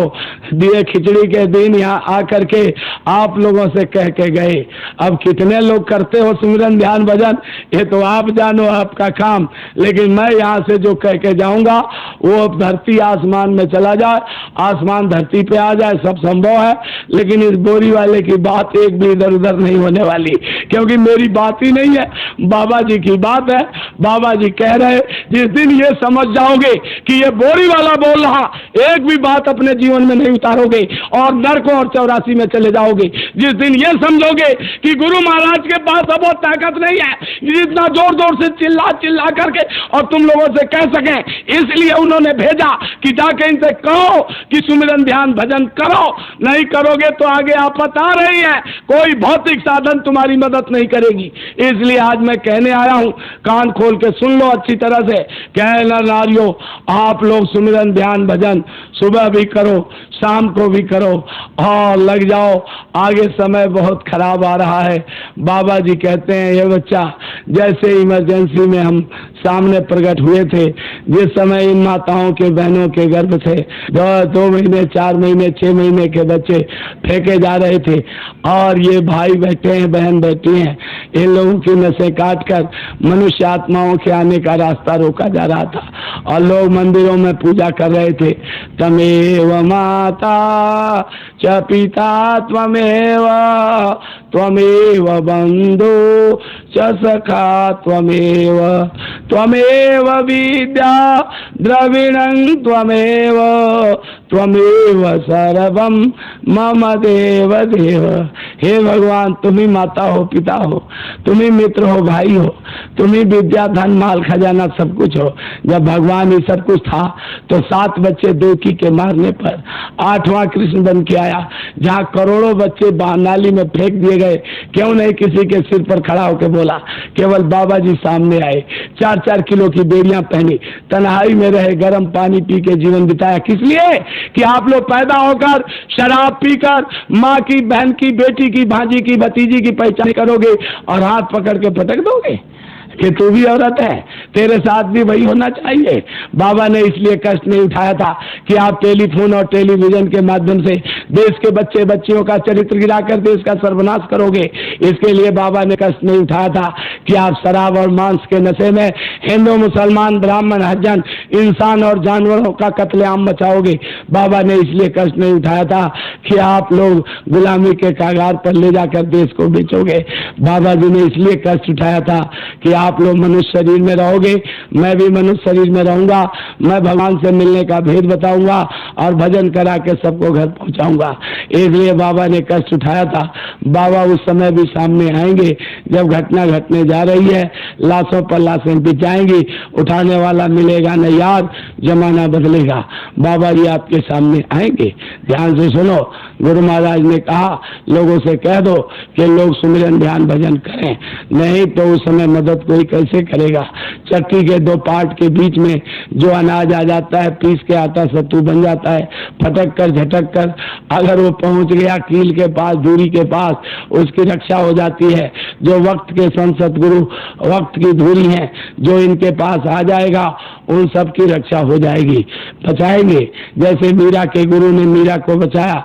Speaker 1: दिए खिचड़ी के दिन यहाँ आकर के आप लोगों से कह के गए। अब कितने लोग करते हो सुमिरन ध्यान भजन, ये तो आप जानो, आपका काम। लेकिन मैं यहाँ से जो कह के जाऊंगा वो धरती आसमान में चला जाए, आसमान धरती पे आ जाए, सब संभव है। लेकिन इस बोरी वाले की बात एक भी इधर उधर नहीं होने वाली, क्योंकि मेरी बात ही नहीं है, बाबा जी की बात है। बाबा जी कह रहे जिस दिन ये समझ जाओगे कि ये बोरी वाला बोल रहा, एक भी बात अपने जीवन में नहीं उतारोगे और नरकों और 84 में चले जाओगे। जिस दिन ये समझोगे कि गुरु महाराज के पास अब वो ताकत नहीं है जितना जोर जोर से चिल्ला चिल्ला करके और तुम लोगों से कह सकें, इसलिए उन्होंने भेजा कि जाके इनसे कहो कि सुमिरन ध्यान भजन करो। नहीं करोगे तो आगे आपत आ रही है, कोई भौतिक साधन तुम्हारी मदद नहीं करेगी। इसलिए आज मैं कहने आया हूं, कान खोल के सुन लो अच्छी तरह से। कह नारियों, आप लोग सुमिरन ध्यान भजन सुबह भी करो, शाम को भी करो और लग जाओ। आगे समय बहुत खराब आ रहा है। बाबा जी कहते हैं, ये बच्चा जैसे इमरजेंसी में हम सामने प्रकट हुए थे, जिस समय इन माताओं के बहनों के गर्भ से 2 महीने 4 महीने 6 महीने के बच्चे फेंके जा रहे थे और ये भाई बैठे हैं, बहन बैठी हैं, इन लोगों की नसें काट कर मनुष्य आत्माओं के आने का रास्ता रोका जा रहा था और लोग मंदिरों में पूजा कर रहे थे। तमेव माता च पिता त्वमेव त्वमेव बंधु च सखा त्वमेव त्वमेव विद्या द्रविणं त्वमेव त्वमेव सर्वं मम देव देव। हे भगवान, तुम ही माता हो, पिता हो, तुम ही मित्र हो, भाई हो, तुम ही विद्या धन माल खजाना सब कुछ हो। जब भगवान ही सब कुछ था तो 7 बच्चे देवकी के मारने पर 8वां कृष्ण बन के आया। जहाँ करोड़ों बच्चे नाली में फेंक दिए गए, क्यों नहीं किसी के सिर पर खड़ा होकर बोला? केवल बाबा जी सामने आए, 4-4 किलो की बेड़ियां पहनी, तन्हाई में रहे, गर्म पानी पी के जीवन बिताया। किस लिए? कि आप लोग पैदा होकर शराब पीकर माँ की, बहन की, बेटी की, भांजी की, भतीजी की पहचान करोगे और हाथ पकड़ के पटक दोगे कि तू भी औरत है, तेरे साथ भी वही होना चाहिए। बाबा ने इसलिए कष्ट नहीं उठाया था कि आप टेलीफोन और टेलीविजन के माध्यम से देश के बच्चे बच्चियों का चरित्र गिराकर देश का सर्वनाश करोगे। इसके लिए बाबा ने कष्ट नहीं उठाया था कि आप शराब और मांस के नशे में हिंदू, मुसलमान, ब्राह्मण, हरिजन, इंसान और जानवरों का कत्लेआम मचाओगे। बाबा ने इसलिए कष्ट नहीं उठाया था कि आप लोग गुलामी के कागार पर ले जाकर देश को बेचोगे। बाबा जी ने इसलिए कष्ट उठाया था कि आप लोग मनुष्य शरीर में रहोगे, मैं भी मनुष्य शरीर में रहूंगा, मैं भगवान से मिलने का भेद बताऊंगा और भजन करा के सबको घर पहुंचाऊंगा। इसलिए बाबा ने कष्ट उठाया था। बाबा उस समय भी सामने आएंगे जब घटना घटने जा रही है, लाशों पर लाशें बिछ जाएंगी, उठाने वाला मिलेगा नहीं यार, जमाना बदलेगा। बाबा जी आपके सामने आएंगे। ध्यान से सुनो, गुरु महाराज ने कहा लोगों से कह दो कि लोग सुमिरन ध्यान भजन करें, नहीं तो उस समय मदद कोई कैसे करेगा। चक्की के 2 पार्ट के बीच में जो अनाज आ जाता है, पीस के आटा सत्तू बन जाता है, फटक कर झटक कर अगर वो पहुंच गया कील के पास, दूरी के पास, उसकी रक्षा हो जाती है। जो वक्त के संत सतगुरु वक्त की धूरी है, जो इनके पास आ जाएगा उन सब की रक्षा हो जाएगी, बचाएंगे। जैसे मीरा के गुरु ने मीरा को बचाया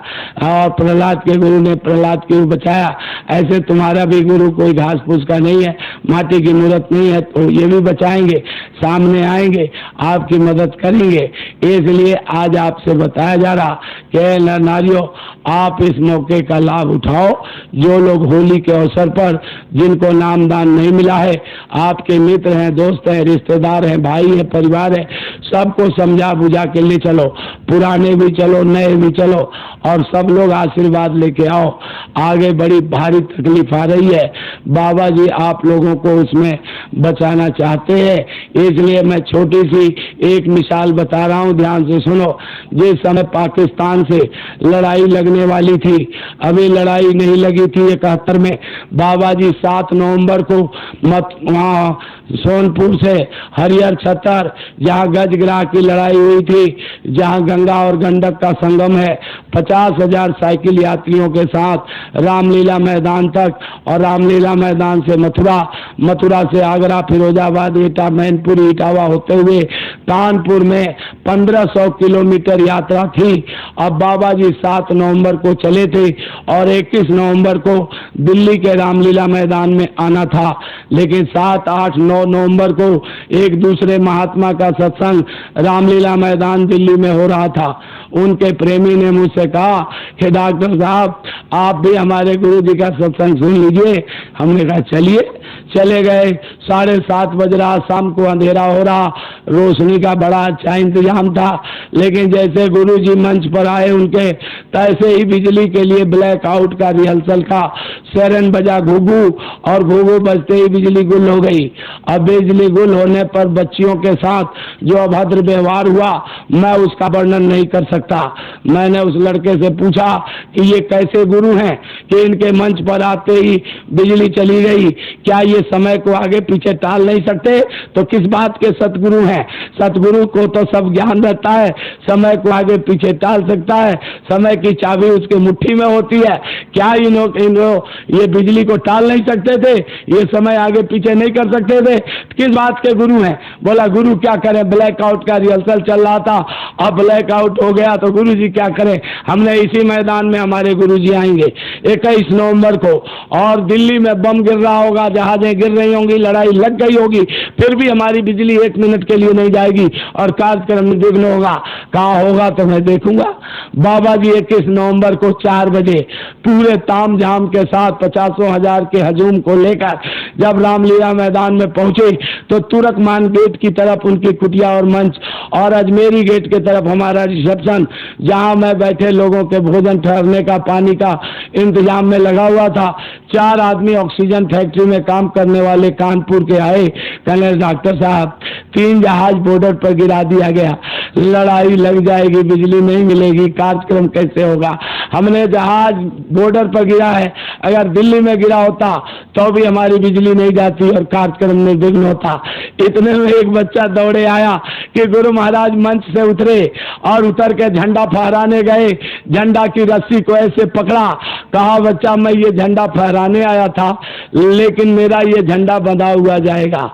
Speaker 1: और प्रहलाद के गुरु ने प्रहलाद को बचाया, ऐसे तुम्हारा भी गुरु कोई घास फूस का नहीं है, माटी की मूर्त नहीं है, तो ये भी बचाएंगे, सामने आएंगे, आपकी मदद करेंगे। इसलिए आज आपसे बताया जा रहा कि नारियों, आप इस मौके का लाभ उठाओ। जो लोग होली के अवसर पर जिनको नामदान नहीं मिला है, आपके मित्र हैं, दोस्त हैं, रिश्तेदार हैं, भाई हैं, परिवार है, सबको समझा बुझा के ले चलो, पुराने भी चलो, नए भी चलो और सब लोग आशीर्वाद लेके आओ। आगे बड़ी भारी तकलीफ आ रही है, बाबा जी आप लोगों को उसमें बचाना चाहते हैं। इसलिए मैं छोटी सी एक मिसाल बता रहा हूं, ध्यान से सुनो। जिस समय पाकिस्तान से लड़ाई लगने वाली थी, अभी लड़ाई नहीं लगी थी 71 में, बाबा जी 7 नवंबर को वहाँ सोनपुर से हरिहर छतर, जहाँ गजग्राह की लड़ाई हुई थी, जहाँ गंगा और गंडक का संगम है, 50,000 साइकिल यात्रियों के साथ रामलीला मैदान तक और रामलीला मैदान से मथुरा, मथुरा से आगरा, फिरोजाबाद, एटा, मैनपुरी, इटावा होते हुए कानपुर में 1500 किलोमीटर यात्रा थी। अब बाबा जी 7 नवंबर को चले थे और 21 नवंबर को दिल्ली के रामलीला मैदान में आना था, लेकिन 7, 8, 9 नवंबर को एक दूसरे महात्मा का सत्संग सत्संग रामलीला मैदान दिल्ली में हो रहा था। उनके प्रेमी ने मुझसे कहा कि डॉक्टर साहब आप भी हमारे गुरु जी का सत्संग सुन लीजिए। हमने कहा चलिए। चले गए। 7:30 बज रहा, शाम को अंधेरा हो रहा, रोशनी का बड़ा अच्छा इंतजाम था। लेकिन जैसे गुरु जी मंच पर आए उनके, तैसे ही बिजली के लिए ब्लैकआउट का रिहर्सल का सायरन बजा घुघू, और घुघू बजते ही बिजली गुल हो गई। अब बिजली गुल होने पर बच्चियों के साथ जो अभद्र व्यवहार हुआ, मैं उसका वर्णन नहीं कर सकता। मैंने उस लड़के से पूछा कि ये कैसे गुरु हैं कि इनके मंच पर आते ही बिजली चली गई? क्या ये समय को आगे पीछे टाल नहीं सकते? तो किस बात के सतगुरु हैं? सतगुरु को तो सब ज्ञान रहता है, समय को आगे पीछे टाल सकता है, समय की चाबी उसके मुट्ठी में होती है। क्या इन्हों ये बिजली को टाल नहीं सकते थे? ये समय आगे पीछे नहीं कर सकते थे? किस बात के गुरु हैं? बोला गुरु क्या करें, ब्लैकआउट का रिहर्सल चल रहा था, अब ब्लैकआउट हो गया तो गुरु जी क्या करें? हमने इसी मैदान में हमारे गुरु जी आएंगे 21 नवंबर को, और दिल्ली में बम गिर रहा होगा, जहाजें गिर रही होंगी, लड़ाई लग गई होगी, फिर भी हमारी बिजली 1 मिनट के लिए नहीं जाएगी और कार्यक्रम निर्विघ्न होगा। कहा होगा तो मैं देखूंगा। बाबा जी 21 नवंबर को 4 बजे पूरे ताम झाम के साथ 50,000 के हजूम को लेकर जब रामलीला मैदान में पहुंचे तो तुर्कमान गेट की तरफ उनकी कुटिया और मंच, और अजमेरी गेट की तरफ हमारा रिसेप्शन, जहां मैं बैठे लोगों के भोजन ठहरने का, पानी का इंतजाम में लगा हुआ था। 4 आदमी ऑक्सीजन फैक्ट्री में काम करने वाले कानपुर के आए, कहने डॉक्टर साहब 3 जहाज बॉर्डर पर गिरा दिया गया, लड़ाई लग जाएगी, बिजली नहीं मिलेगी, कार्यक्रम कैसे होगा? हमने जहाज बॉर्डर पर गिरा है, अगर दिल्ली में गिरा होता तो भी हमारी बिजली नहीं जाती और कार्यक्रम निर्विघ्न होता। इतने में एक बच्चा दौड़े आया कि गुरु महाराज मंच से उतरे और उतर के झंडा फहराने गए। झंडा की रस्सी को ऐसे पकड़ा, कहा बच्चा मैं ये झंडा फहराने आया था, लेकिन मेरा ये झंडा बंधा हुआ जाएगा।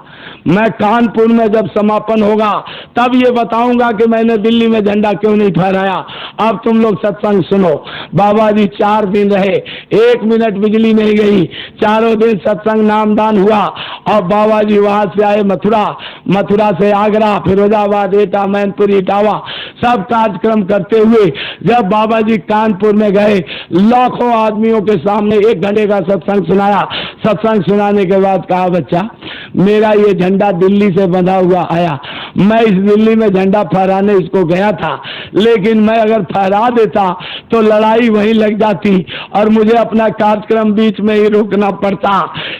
Speaker 1: मैं कानपुर में जब समापन होगा तब ये बताऊंगा कि मैंने दिल्ली में झंडा क्यों नहीं फहराया। अब तुम लोग सत्संग सुनो। बाबा जी 4 दिन रहे, 1 मिनट बिजली नहीं गई। चारों दिन सत्संग नामदान हुआ और बाबा जी वहां से आए मथुरा, मथुरा से आगरा, फिरोजाबाद, एटा, मैनपुरी, इटावा, सब कार्यक्रम करते हुए जब बाबा जी कानपुर में गए, लाखों आदमियों के सामने 1 घंटे का सत्संग सुनाया। सत्संग सुनाने के बाद कहा बच्चा मेरा ये झंडा दिल्ली से बंधा हुआ आया, मैं इस दिल्ली में झंडा फहराने इसको गया था, लेकिन मैं अगर फहरा देता तो लड़ाई वहीं लग जाती और मुझे अपना कार्यक्रम बीच में ही रोकना पड़ता,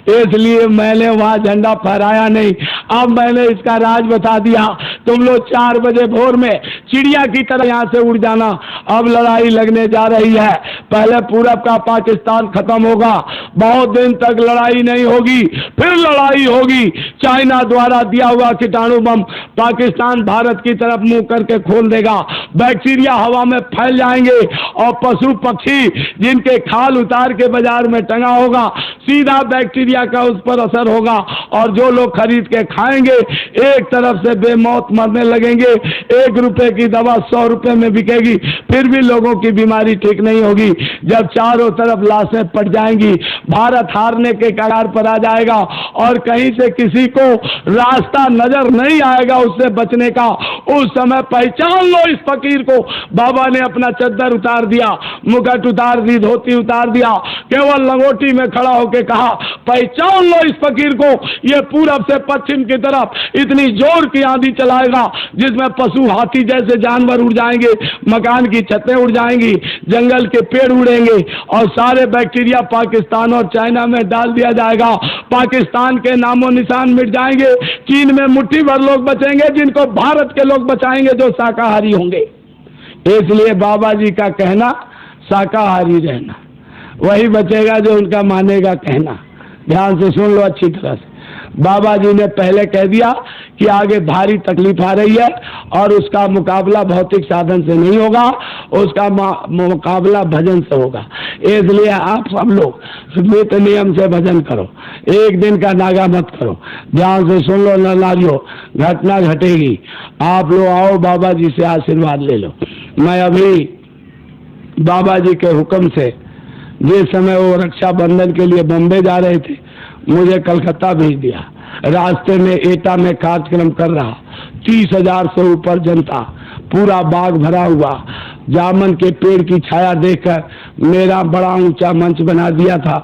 Speaker 1: इसलिए मैंने वहां झंडा फहराया नहीं। अब मैंने इसका राज बता दिया, तुम लोग 4 बजे भोर में चिड़िया की तरह यहाँ से उड़ जाना। अब लड़ाई लगने जा रही है, पहले पूरब का पाकिस्तान खत्म होगा, बहुत दिन तक लड़ाई नहीं होगी, फिर लड़ाई होगी। चाइना द्वारा दिया हुआ कीटाणु बम पाकिस्तान भारत की तरफ मुंह करके खोल देगा, बैक्टीरिया हवा में फैल जाएंगे और पशु पक्षी जिनके खाल उतार के बाजार में टंगा होगा, सीधा बैक्टीरिया का उस पर असर होगा और जो लोग खरीद के खाएंगे एक तरफ से बेमौत मरने लगेंगे। 1 रुपए की दवा 100 रुपए में बिकेगी, फिर भी लोगों की बीमारी ठीक नहीं होगी। जब चारों तरफ लाशें पट जाएंगी, भारत हारने के कगार पर आ जाएगा और कहीं से किसी को रास्ता नजर नहीं आएगा उससे बचने का। उस समय पहचान लो इस फकीर को। बाबा ने अपना चद्दर उतार दिया, मुकुट उतार दी, धोती उतार दिया, केवल लंगोटी में खड़ा होकर कहा पहचान लो इस फकीर को, ये पूरब से पश्चिम की तरफ इतनी जोर की आंधी चलाएगा जिसमें पशु हाथी जैसे जानवर उड़ जाएंगे, मकान की छतें उड़ जाएंगी, जंगल के पेड़ उड़ेंगे और सारे बैक्टीरिया पाकिस्तान और चाइना में डाल दिया जाएगा। पाकिस्तान के नामो निशान मिट जाएंगे, चीन में मुट्ठी भर लोग बचेंगे जिनको भारत के लोग बचाएंगे जो शाकाहारी होंगे। इसलिए बाबा जी का कहना शाकाहारी रहना, वही बचेगा जो उनका मानेगा कहना। ध्यान से सुन लो अच्छी तरह से। बाबा जी ने पहले कह दिया कि आगे भारी तकलीफ आ रही है और उसका मुकाबला भौतिक साधन से नहीं होगा, उसका मुकाबला भजन से होगा। इसलिए आप सब लोग नित्य नियम से भजन करो, 1 दिन का नागा मत करो। ध्यान से सुन लो नारियों, घटना घटेगी। आप लोग आओ बाबा जी से आशीर्वाद ले लो। मैं अभी बाबा जी के हुक्म से जिस समय वो रक्षाबंधन के लिए बम्बे जा रहे थे, मुझे कलकत्ता भेज दिया। रास्ते में एटा में कार्यक्रम कर रहा 30,000 से ऊपर जनता, पूरा बाग भरा हुआ। जामन के पेड़ की छाया देखकर मेरा बड़ा ऊंचा मंच बना दिया था।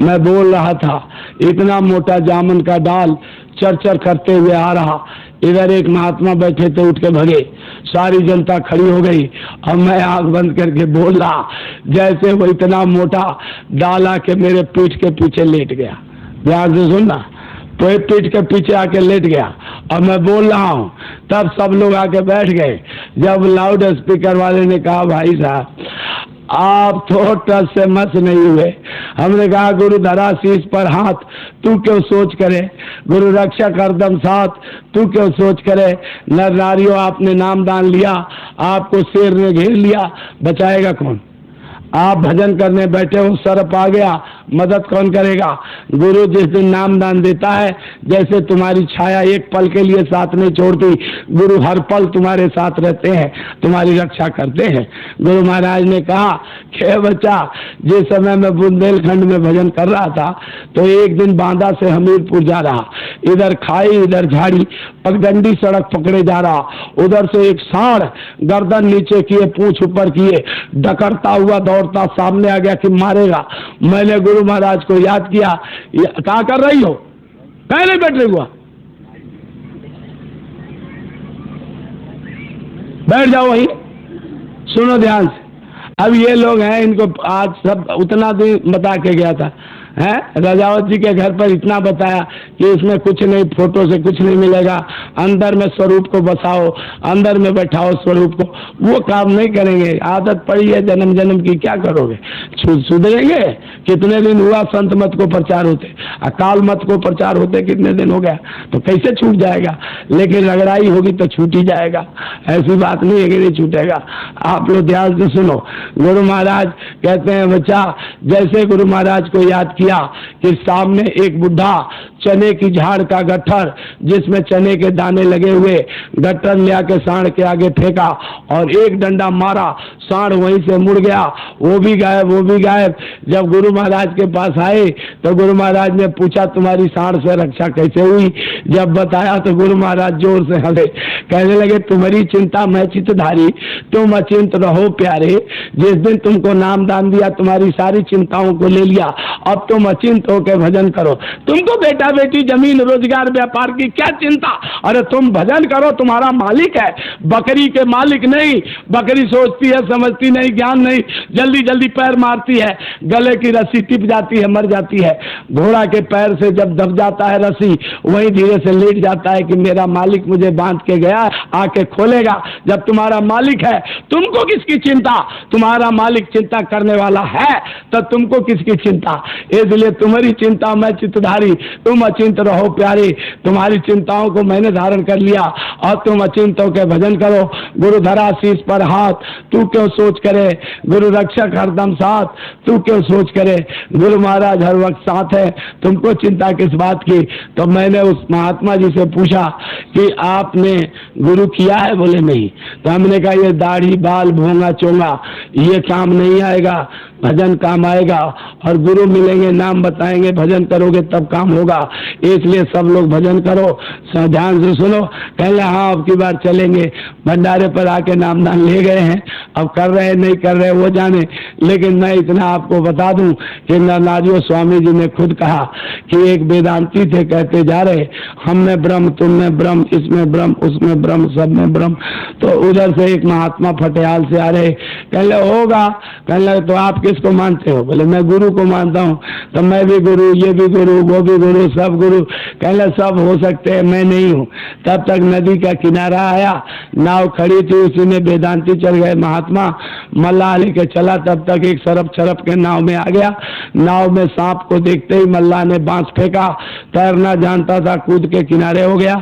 Speaker 1: मैं बोल रहा था, इतना मोटा जामन का डाल चरचर करते हुए आ रहा। इधर एक महात्मा बैठे थे, उठ के भगे। सारी जनता खड़ी हो गई। अब मैं आंख बंद करके बोल रहा, जैसे वो इतना मोटा डाल आके मेरे पीठ के पीछे लेट गया। ध्यान से सुनना, तो पीठ के पीछे आके लेट गया। अब मैं बोल रहा हूं, तब सब लोग आके बैठ गए। जब लाउड स्पीकर वाले ने कहा, भाई साहब आप तो टस से मस नहीं हुए। हमने कहा, गुरु धरा शीश पर हाथ, तू क्यों सोच करे। गुरु रक्षा करदम साथ, तू क्यों सोच करे। नर नारियों आपने नामदान लिया, आपको शेर ने घेर लिया, बचाएगा कौन। आप भजन करने बैठे हो, सर्प आ गया, मदद कौन करेगा। गुरु जिस दिन नामदान देता है, जैसे तुम्हारी छाया एक पल के लिए साथ नहीं छोड़ती, गुरु हर पल तुम्हारे साथ रहते हैं, तुम्हारी रक्षा करते हैं। गुरु महाराज ने कहा कि बच्चा, जिस समय मैं बुंदेलखंड में भजन कर रहा था, तो एक दिन बांदा से हमीरपुर जा रहा, इधर खाई इधर झाड़ी, पगडंडी सड़क पकड़े जा रहा। उधर से एक सांड गर्दन नीचे किए, पूंछ ऊपर किए, डकरता हुआ दौड़ता सामने आ गया कि मारेगा। मैंने गुरु महाराज को याद किया, क्या कर रही हो, पहले बैठे हुआ, बैठ जाओ वहीं, सुनो ध्यान से। अब ये लोग हैं, इनको आज सब उतना दिन बता के गया था, है राजावत जी के घर पर इतना बताया कि इसमें कुछ नहीं, फोटो से कुछ नहीं मिलेगा, अंदर में स्वरूप को बसाओ, अंदर में बैठाओ स्वरूप को। वो काम नहीं करेंगे, आदत पड़ी है जन्म जन्म की, क्या करोगे, सुधरेंगे। कितने दिन हुआ संत मत को प्रचार होते, अकाल मत को प्रचार होते कितने दिन हो गया, तो कैसे छूट जाएगा। लेकिन रगड़ाई होगी तो छूट ही जाएगा, ऐसी बात नहीं है कि नहीं छूटेगा। आप लोग ध्यान से सुनो। गुरु महाराज कहते हैं, बच्चा, जैसे गुरु महाराज को याद किया कि सामने एक बुढ़ा चने की झाड़ का गट्ठर, जिसमें चने के दाने लगे हुए, गट्ठर ले आके सांड के आगे फेंका और एक डंडा मारा, सांड वहीं से मुड़ गया, वो भी गायब, वो भी गायब। जब गुरु महाराज के पास आए तो गुरु महाराज ने पूछा, तुम्हारी सांड से रक्षा कैसे हुई। जब बताया तो गुरु महाराज जोर से हंसे, कहने लगे, तुम्हारी चिंता मैं चित्तधारी, तुम अचिंत रहो प्यारे। जिस दिन तुमको नाम दान दिया, तुम्हारी सारी चिंताओं को ले लिया, अब तुम अचिंत होकर भजन करो। तुमको बेटा बेटी जमीन रोजगार व्यापार की क्या चिंता, अरे तुम भजन करो, तुम्हारा मालिक है, बकरी के मालिक नहीं। बकरी सोचती है, समझती नहीं, ज्ञान नहीं, जल्दी जल्दी पैर मारती है, गले की रस्सी टिप जाती है, मर जाती है। घोड़ा के पैर से जब दब जाता है रस्सी, वही धीरे से लेट जाता है कि मेरा मालिक मुझे बांध के गया, आके खोलेगा। जब तुम्हारा मालिक है, तुमको किसकी चिंता, तुम्हारा मालिक चिंता करने वाला है, तो तुमको किसकी चिंता। इसलिए तुम्हारी चिंता मैं चित्तधारी, तुम अचिंत रहो प्यारे। तुम्हारी चिंताओं को मैंने धारण कर लिया और तुम अचिंत होकर भजन करो। गुरु धरा शीश पर हाथ, तू क्यों सोच करे। गुरु रक्षक हरदम साथ, तू क्यों सोच करे। गुरु महाराज हर वक्त साथ है, तुमको चिंता किस बात की। तो मैंने उस महात्मा जी से पूछा कि आपने गुरु किया है, बोले नहीं। तो हमने कहा, ये दाढ़ी बाल भोंगा चोंगा ये काम नहीं आएगा, भजन काम आएगा। और गुरु मिलेंगे, नाम बताएंगे, भजन करोगे तब काम होगा। इसलिए सब लोग भजन करो, ध्यान से सुनो। कहले हाँ, अब की बार चलेंगे। भंडारे पर आके नामदान ले गए हैं, अब कर रहे नहीं कर रहे वो जाने। लेकिन मैं इतना आपको बता दूं कि नारियो स्वामी जी ने खुद कहा कि एक वेदांती थे, कहते जा रहे, हम में ब्रह्म, तुम में ब्रह्म, इसमें ब्रह्म, उसमें ब्रह्म, सब में ब्रह्म। तो उधर से एक महात्मा फटेहाल से आ रहे, कहले होगा। कहले तो आप किसको मानते हो। बोले मैं गुरु को मानता हूँ। तो मैं भी गुरु, ये भी गुरु, वो भी गुरु, सब गुरु। कहले सब हो सकते हैं, मैं नहीं हूँ। तब तक नदी का किनारा आया, नाव खड़ी थी, उसी में वेदांती चल गए। महात्मा मल्लाह लेके चला, तब तक एक सरप छरप के नाव में आ गया। नाव में सांप को देखते ही मल्लाह ने बांस फेंका, तैरना जानता था, कूद के किनारे हो गया।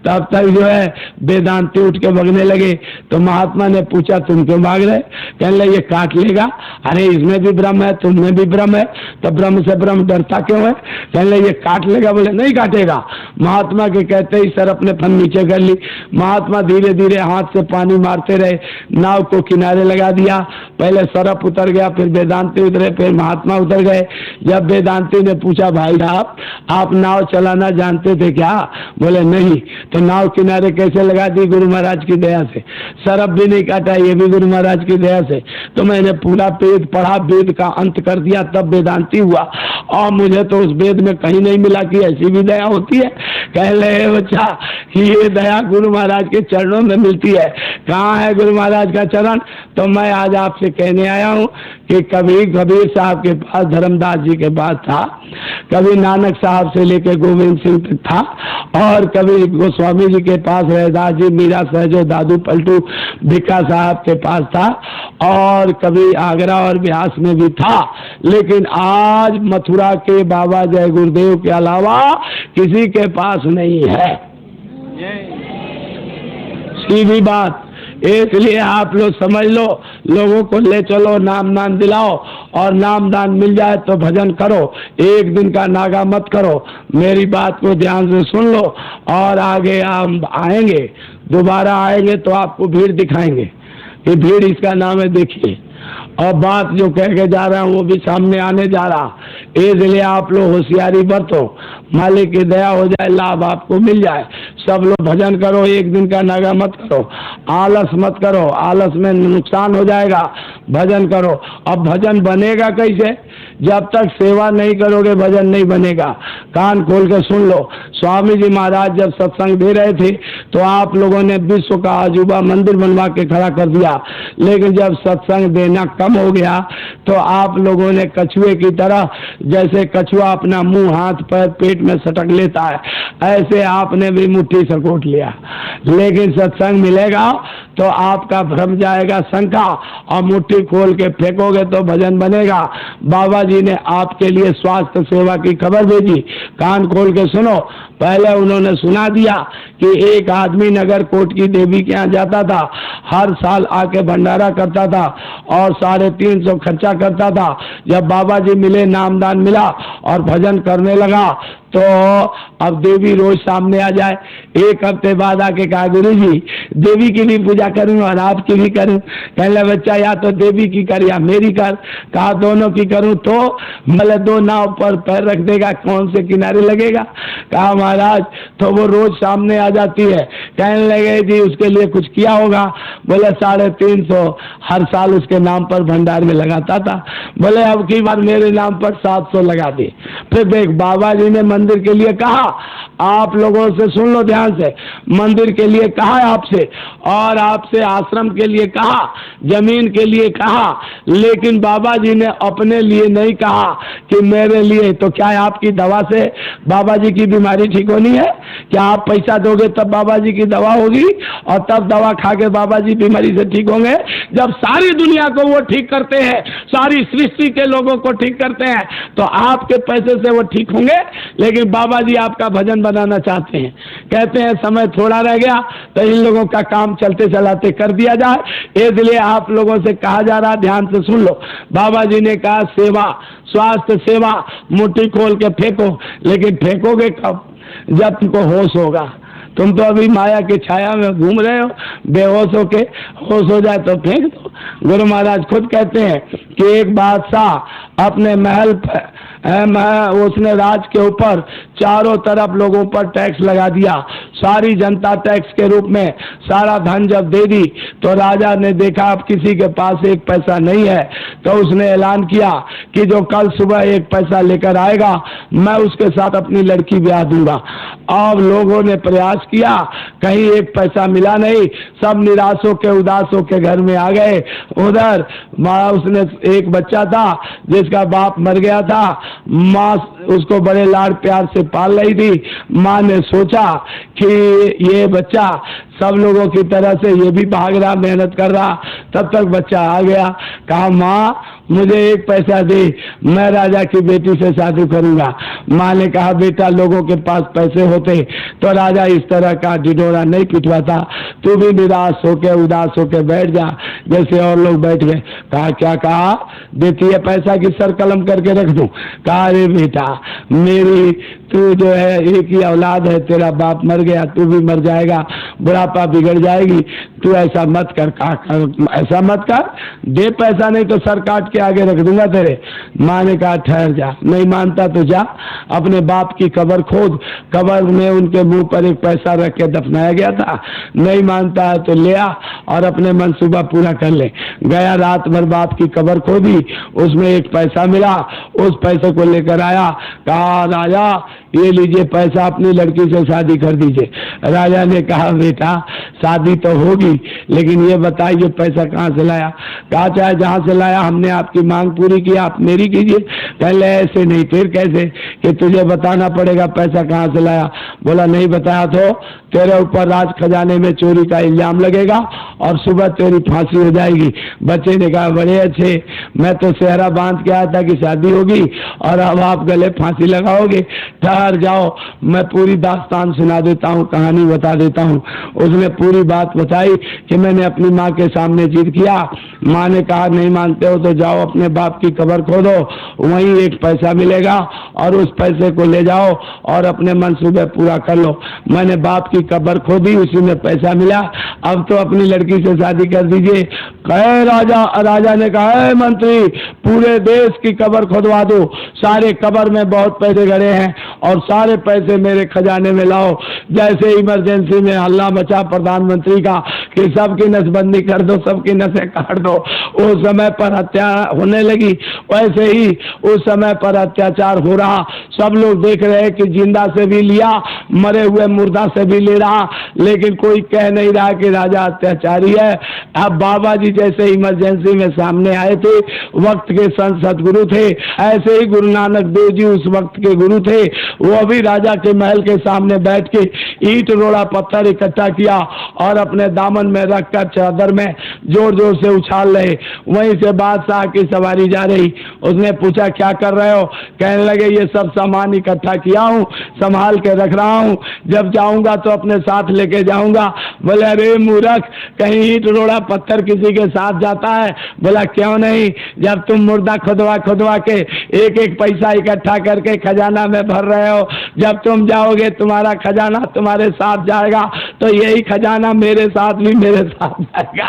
Speaker 1: तब तक जो है वेदांती उठ के भागने लगे। तो महात्मा ने पूछा, तुम क्यों भाग रहे। कहने लगे ये काट लेगा। अरे इसमें भी ब्रह्म है, तुम में भी ब्रह्म है, तो ब्रह्म से ब्रह्म डरता क्यों है? कहने लगे ये काट लेगा। बोले नहीं काटेगा। महात्मा के कहते ही सर अपने फन नीचे कर ली। महात्मा धीरे धीरे हाथ से पानी मारते रहे, नाव को किनारे लगा दिया। पहले सरप उतर गया, फिर वेदांती उतरे, फिर महात्मा उतर गए। जब वेदांती ने पूछा भाई साहब आप नाव चलाना जानते थे क्या? बोले नहीं। तो नाव किनारे कैसे लगा दी? गुरु महाराज की दया से। सरप भी नहीं काटा, ये भी गुरु महाराज की दया से। तो मैंने पूरा वेद पढ़ा, वेद का अंत कर दिया, तब वेदांती हुआ। और मुझे तो उस वेद में कहीं नहीं मिला कि ऐसी भी दया होती है। कह ले बच्चा ये दया गुरु महाराज के चरणों में मिलती है। कहाँ है गुरु महाराज का चरण? तो मैं आज आपसे कहने आया हूँ कि कभी कबीर साहब के पास, धर्मदास जी के पास था, कभी नानक साहब से लेकर गोविंद सिंह तक था, और कभी गोस्वामी जी के पास रैदास जी, मीरा सहजो, दादू पलटू, भिक्खा साहब के पास था, और कभी आगरा और ब्यास में भी था। लेकिन आज मथुरा के बाबा जय गुरुदेव के अलावा किसी के पास नहीं है। सीधी बात। इसलिए आप लोग समझ लो, लोगों को ले चलो, नाम दान दिलाओ, और नाम दान मिल जाए तो भजन करो। एक दिन का नागा मत करो। मेरी बात को ध्यान से सुन लो, और आगे हम आएंगे, दोबारा आएंगे तो आपको भीड़ दिखाएंगे। ये भीड़ इसका नाम है, देखिए। और बात जो कह के जा रहा हूँ वो भी सामने आने जा रहा। इसलिए आप लोग होशियारी बरतो, मालिक की दया हो जाए, लाभ आपको मिल जाए। सब लोग भजन करो, एक दिन का नागा मत करो, आलस मत करो, आलस में नुकसान हो जाएगा। भजन करो। अब भजन बनेगा कैसे? जब तक सेवा नहीं करोगे भजन नहीं बनेगा। कान खोल के सुन लो। स्वामी जी महाराज जब सत्संग दे रहे थे तो आप लोगों ने विश्व का अजूबा मंदिर बनवा के खड़ा कर दिया। लेकिन जब सत्संग देना कम हो गया तो आप लोगों ने कछुए की तरह, जैसे कछुआ अपना मुंह हाथ पैर पेट में सटक लेता है, ऐसे आपने भी मुट्ठी सकोट लिया। लेकिन सत्संग मिलेगा तो आपका भ्रम जाएगा शंका, और मुट्ठी खोल के फेंकोगे तो भजन बनेगा। बाबा जी ने आपके लिए स्वास्थ्य सेवा की खबर भेजी, कान खोल के सुनो। पहले उन्होंने सुना दिया कि एक आदमी नगर कोट की देवी के यहाँ जाता था, हर साल आके भंडारा करता था और 350 खर्चा करता था। जब बाबा जी मिले, नामदान मिला और भजन करने लगा तो अब देवी रोज सामने आ जाए। एक हफ्ते बाद आके कहा गुरु जी देवी की भी पूजा करूं और आपकी भी करूं। कहने बच्चा या तो देवी की कर या मेरी कर। कहा दोनों की करूं तो? मतलब दो नाव पर पैर रख देगा, कौन से किनारे लगेगा? कहा महाराज तो वो रोज सामने आ जाती है। कहने लगे जी उसके लिए कुछ किया होगा? बोले 350 हर साल उसके नाम पर भंडार में लगाता था। बोले अब की बार मेरे नाम पर 700 लगा दे। फिर देख बाबा जी ने मंदिर के लिए कहा, आप लोगों से सुन लो ध्यान से, मंदिर के लिए कहा आपसे, और आपसे आश्रम के लिए कहा, जमीन के लिए कहा, लेकिन बाबा जी ने अपने लिए नहीं कहा कि मेरे लिए। तो क्या आपकी दवा से बाबा जी की बीमारी ठीक होनी है? क्या आप पैसा दोगे तब बाबा जी की दवा होगी और तब दवा खा के बाबा जी बीमारी से ठीक होंगे? जब सारी दुनिया को वो ठीक करते हैं, सारी सृष्टि के लोगों को ठीक करते हैं, तो आपके पैसे से वो ठीक होंगे? लेकिन बाबा जी आपका भजन बनाना चाहते हैं। कहते हैं समय थोड़ा रह गया तो इन लोगों का काम चलते चलाते कर दिया जाए। इसलिए आप लोगों से कहा जा रहा, ध्यान से सुन लो। बाबा जी ने कहा सेवा, स्वास्थ्य सेवा, मुट्ठी खोल के फेंको। लेकिन फेंकोगे कब? जब तुमको होश होगा। तुम तो अभी माया की छाया में घूम रहे हो, बेहोश होके। होश हो जाए तो फेंक दो। गुरु महाराज खुद कहते हैं कि एक बादशाह अपने महल पर उसने राज के ऊपर चारों तरफ लोगों पर टैक्स लगा दिया। सारी जनता टैक्स के रूप में सारा धन जब दे दी तो राजा ने देखा अब किसी के पास एक पैसा नहीं है, तो उसने ऐलान किया कि जो कल सुबह एक पैसा लेकर आएगा मैं उसके साथ अपनी लड़की ब्याह दूंगा। अब लोगों ने प्रयास किया, कहीं एक पैसा मिला नहीं। सब निराश होकर उदास होकर घर में आ गए। उधर उसने एक बच्चा था जिसका बाप मर गया था। माँ उसको बड़े लाड प्यार से पाल रही थी। माँ ने सोचा कि ये बच्चा सब लोगों की तरह से ये भी भाग रहा, मेहनत कर रहा। तब तक बच्चा आ गया, कहा माँ मुझे 1 पैसा दे, मैं राजा की बेटी से शादी करूंगा। माँ ने कहा बेटा लोगों के पास पैसे होते तो राजा इस तरह का ढिढोरा नहीं पिटवाता, तू भी निराश होके उदास होके बैठ जा जैसे और लोग बैठ गए। कहा क्या कहा, देती है पैसा की सर कलम करके रख दूं? कहा अरे बेटा मेरी तू जो है एक ही औलाद है, तेरा बाप मर गया, तू भी मर जाएगा, बुढ़ापा बिगड़ जाएगी, तू ऐसा मत कर। ऐसा मत कर, दे पैसा नहीं तो सर काट के आगे रख दूंगा तेरे। माँ ने कहा ठहर जा, नहीं मानता तो जा अपने बाप की कब्र खोद। कब्र में उनके मुंह पर 1 पैसा रख के दफनाया गया था, नहीं मानता है तो ले आ और अपने मंसूबा पूरा कर ले। गया, रात भर बाप की कब्र खोदी, उसमें 1 पैसा मिला, उस पैसे को लेकर आया, कहा राजा ये लीजिए पैसा, अपनी लड़की से शादी कर दीजिए। राजा ने कहा बेटा शादी तो होगी लेकिन ये बताइए पैसा कहाँ से लाया? कहा चाहे जहाँ से लाया, हमने आपकी मांग पूरी की, आप मेरी कीजिए। पहले ऐसे नहीं, फिर कैसे कि तुझे बताना पड़ेगा पैसा कहाँ से लाया। बोला नहीं बताया तो तेरे ऊपर राज खजाने में चोरी का इल्जाम लगेगा और सुबह तेरी फांसी हो जाएगी। बच्चे ने कहा बड़े अच्छे, मैं तो सेहरा बांध के आया था कि शादी होगी और अब आप गले फांसी लगाओगे। ठहर जाओ, मैं पूरी दास्तान सुना देता हूँ, कहानी बता देता हूँ। उसने पूरी बात बताई कि मैंने अपनी माँ के सामने जिद किया। माँ ने कहा नहीं मानते हो तो जाओ अपने बाप की कब्र खोदो, वहीं 1 पैसा मिलेगा और उस पैसे को ले जाओ और अपने मंसूबे पूरा कर लो। मैंने बाप की कब्र खोदी, उसी में पैसा मिला, अब तो अपनी लड़की से शादी कर दीजिए। कहे राजा ने कहा मंत्री पूरे देश की कब्र खोदवा दो, सारे कब्र में बहुत पैसे गड़े हैं और सारे पैसे मेरे खजाने में लाओ। जैसे इमरजेंसी में हल्ला मचा प्रधानमंत्री का कि सबकी नसबंदी कर दो, सबकी नसें काट दो, उस समय पर हत्या होने लगी, वैसे ही उस समय पर अत्याचार हो रहा। सब लोग देख रहे हैं कि जिंदा से भी लिया, मरे हुए मुर्दा से भी ले रहा, लेकिन कोई कह नहीं रहा कि राजा अत्याचारी है। अब बाबा जी जैसे इमरजेंसी में सामने आए थे, वक्त के संत सदगुरु थे, ऐसे ही गुरु नानक देव जी उस वक्त के गुरु थे। वो भी राजा के महल के सामने बैठ के ईंट रोड़ा पत्थर इकट्ठा किया और अपने दामन में रखकर चादर में जोर जोर से उछाल रहे। वहीं से बादशाह की सवारी जा रही, उसने पूछा क्या कर रहे हो? कहने लगे ये सब सामान इकट्ठा किया हूँ, संभाल के रख रहा हूँ, जब जाऊंगा तो अपने साथ लेके जाऊंगा। बोले अरे मूर्ख, कहीं ईंट रोड़ा पत्थर किसी के साथ जाता है? बोला क्यों नहीं, जब तुम मुर्दा खुदवा खुदवा के 1-1 पैसा इकट्ठा करके खजाना में भर रहे हो, जब तुम जाओगे तुम्हारा खजाना तुम्हारे साथ जाएगा, तो यही खजाना मेरे साथ भी मेरे साथ जाएगा।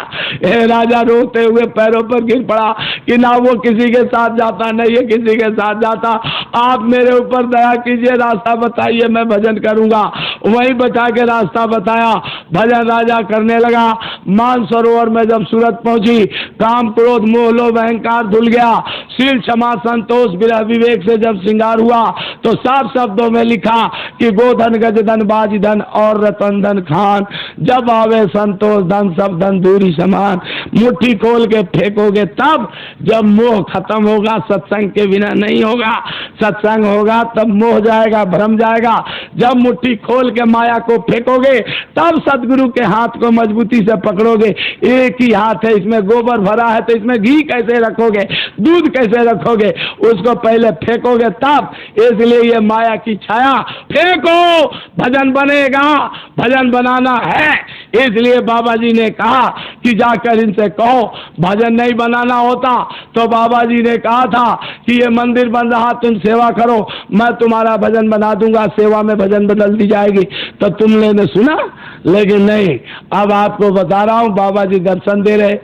Speaker 1: ए राजा रोते हुए पैरों पर गिर पड़ा कि ना वो किसी के साथ जाता, नहीं ये किसी के साथ जाता, आप मेरे ऊपर दया कीजिए, रास्ता बताइए, मैं भजन करूंगा। वही बता के रास्ता बताया, भजन राजा करने लगा। मानसरोवर में जब सूरत पहुंची, काम क्रोध मोह लोभ अहंकार धुल गया, शील क्षमा संतोष विरह विवेक से जब श्रृंगार हुआ तो साफ शब्दों में लिखा कि गोधन गजधन बाज धन और रतन धन खान, जब आवे संतोष धन सब धन दूरी समान। मुट्ठी खोल के फेंकोगे तब जब मोह खत्म होगा, सत्संग के बिना नहीं होगा। सत्संग होगा तब मोह जाएगा, भ्रम जाएगा। जब मुट्ठी खोल के माया को फेंकोगे तब सदगुरु के हाथ को मजबूती से पकड़ोगे। एक ही हाथ है, इसमें गोबर भरा है तो इसमें घी कैसे रखोगे, दूध कैसे रखोगे? उसको पहले फेंकोगे तब। इसलिए ये माया की छाया फेंको, भजन बनेगा, भजन बनाना है। इसलिए बाबा जी ने कहा कि जाकर इनसे कहो भजन नहीं बनाना होता तो बाबा जी ने कहा था कि ये मंदिर बन रहा, तुम सेवा करो, मैं तुम्हारा भजन बना दूंगा, सेवा में भजन बदल दी जाएगी। तो तुमने ने सुना, लेकिन नहीं। अब आपको बता रहा हूं, बाबा जी दर्शन दे रहे,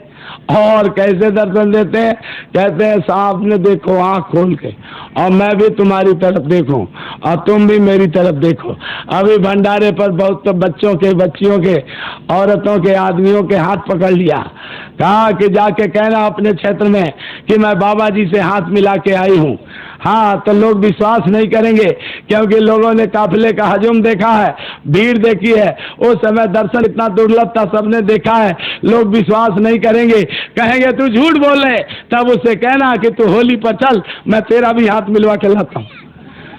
Speaker 1: और कैसे दर्शन देते हैं? कहते हैं सामने देखो आंख खोल के, और मैं भी तुम्हारी तरफ देखूं और तुम भी मेरी तरफ देखो। अभी भंडारे पर बहुत तो बच्चों के, बच्चियों के, औरतों के, आदमियों के हाथ पकड़ लिया, कहा कि जाके कहना अपने क्षेत्र में कि मैं बाबा जी से हाथ मिला के आई हूं। हाँ, तो लोग विश्वास नहीं करेंगे क्योंकि लोगों ने काफिले का हजूम देखा है, भीड़ देखी है। उस समय दर्शन इतना दुर्लभ था, सबने देखा है, लोग विश्वास नहीं करेंगे, कहेंगे तू झूठ बोल रहे। तब उससे कहना कि तू होली पर चल, मैं तेरा भी हाथ मिलवा के लाता हूँ।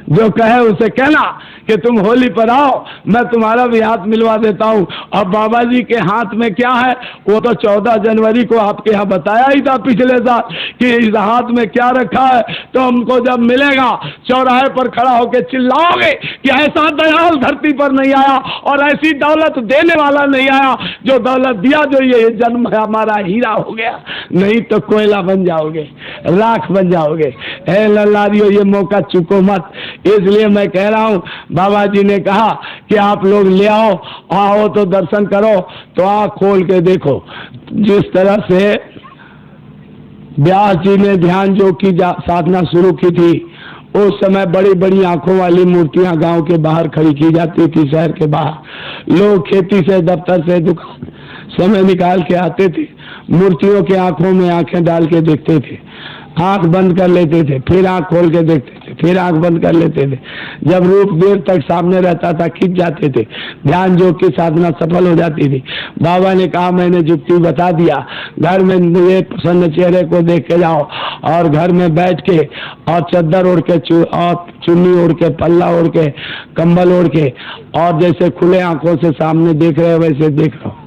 Speaker 1: जो कहे उसे कहना कि तुम होली पर आओ, मैं तुम्हारा भी हाथ मिलवा देता हूँ। अब बाबा जी के हाथ में क्या है, वो तो 14 जनवरी को आपके यहाँ बताया ही था पिछले साल कि इस हाथ में क्या रखा है। तो हमको जब मिलेगा चौराहे पर खड़ा होकर चिल्लाओगे कि ऐसा दयाल धरती पर नहीं आया और ऐसी दौलत देने वाला नहीं आया, जो दौलत दिया, जो ये जन्म है हमारा हीरा हो गया, नहीं तो कोयला बन जाओगे, राख बन जाओगे। ए लल्लारियो, ये मौका चुको मत। इसलिए मैं कह रहा हूँ, बाबा जी ने कहा कि आप लोग ले आओ तो दर्शन करो, तो आँख खोल के देखो। जिस तरह से व्यास जी ने ध्यान योग की साधना शुरू की थी, उस समय बड़ी बड़ी आंखों वाली मूर्तियां गांव के बाहर खड़ी की जाती थी, शहर के बाहर। लोग खेती से, दफ्तर से, दुकान समय निकाल के आते थे, मूर्तियों के आंखों में आंखें डाल के देखते थे, आंख बंद कर लेते थे, फिर आंख खोल के देखते थे, फिर आंख बंद कर लेते थे। जब रूप देर तक सामने रहता था, खिंच जाते थे, ध्यान योग की साधना सफल हो जाती थी। बाबा ने कहा, मैंने जुक्ति बता दिया, घर में मुझे प्रसन्न चेहरे को देख के जाओ और घर में बैठ के और चद्दर ओढ़ के और चुन्नी ओढ़ के, पल्ला ओढ़ के, कंबल ओढ़ के, और जैसे खुले आंखों से सामने देख रहे हो वैसे देख रहो।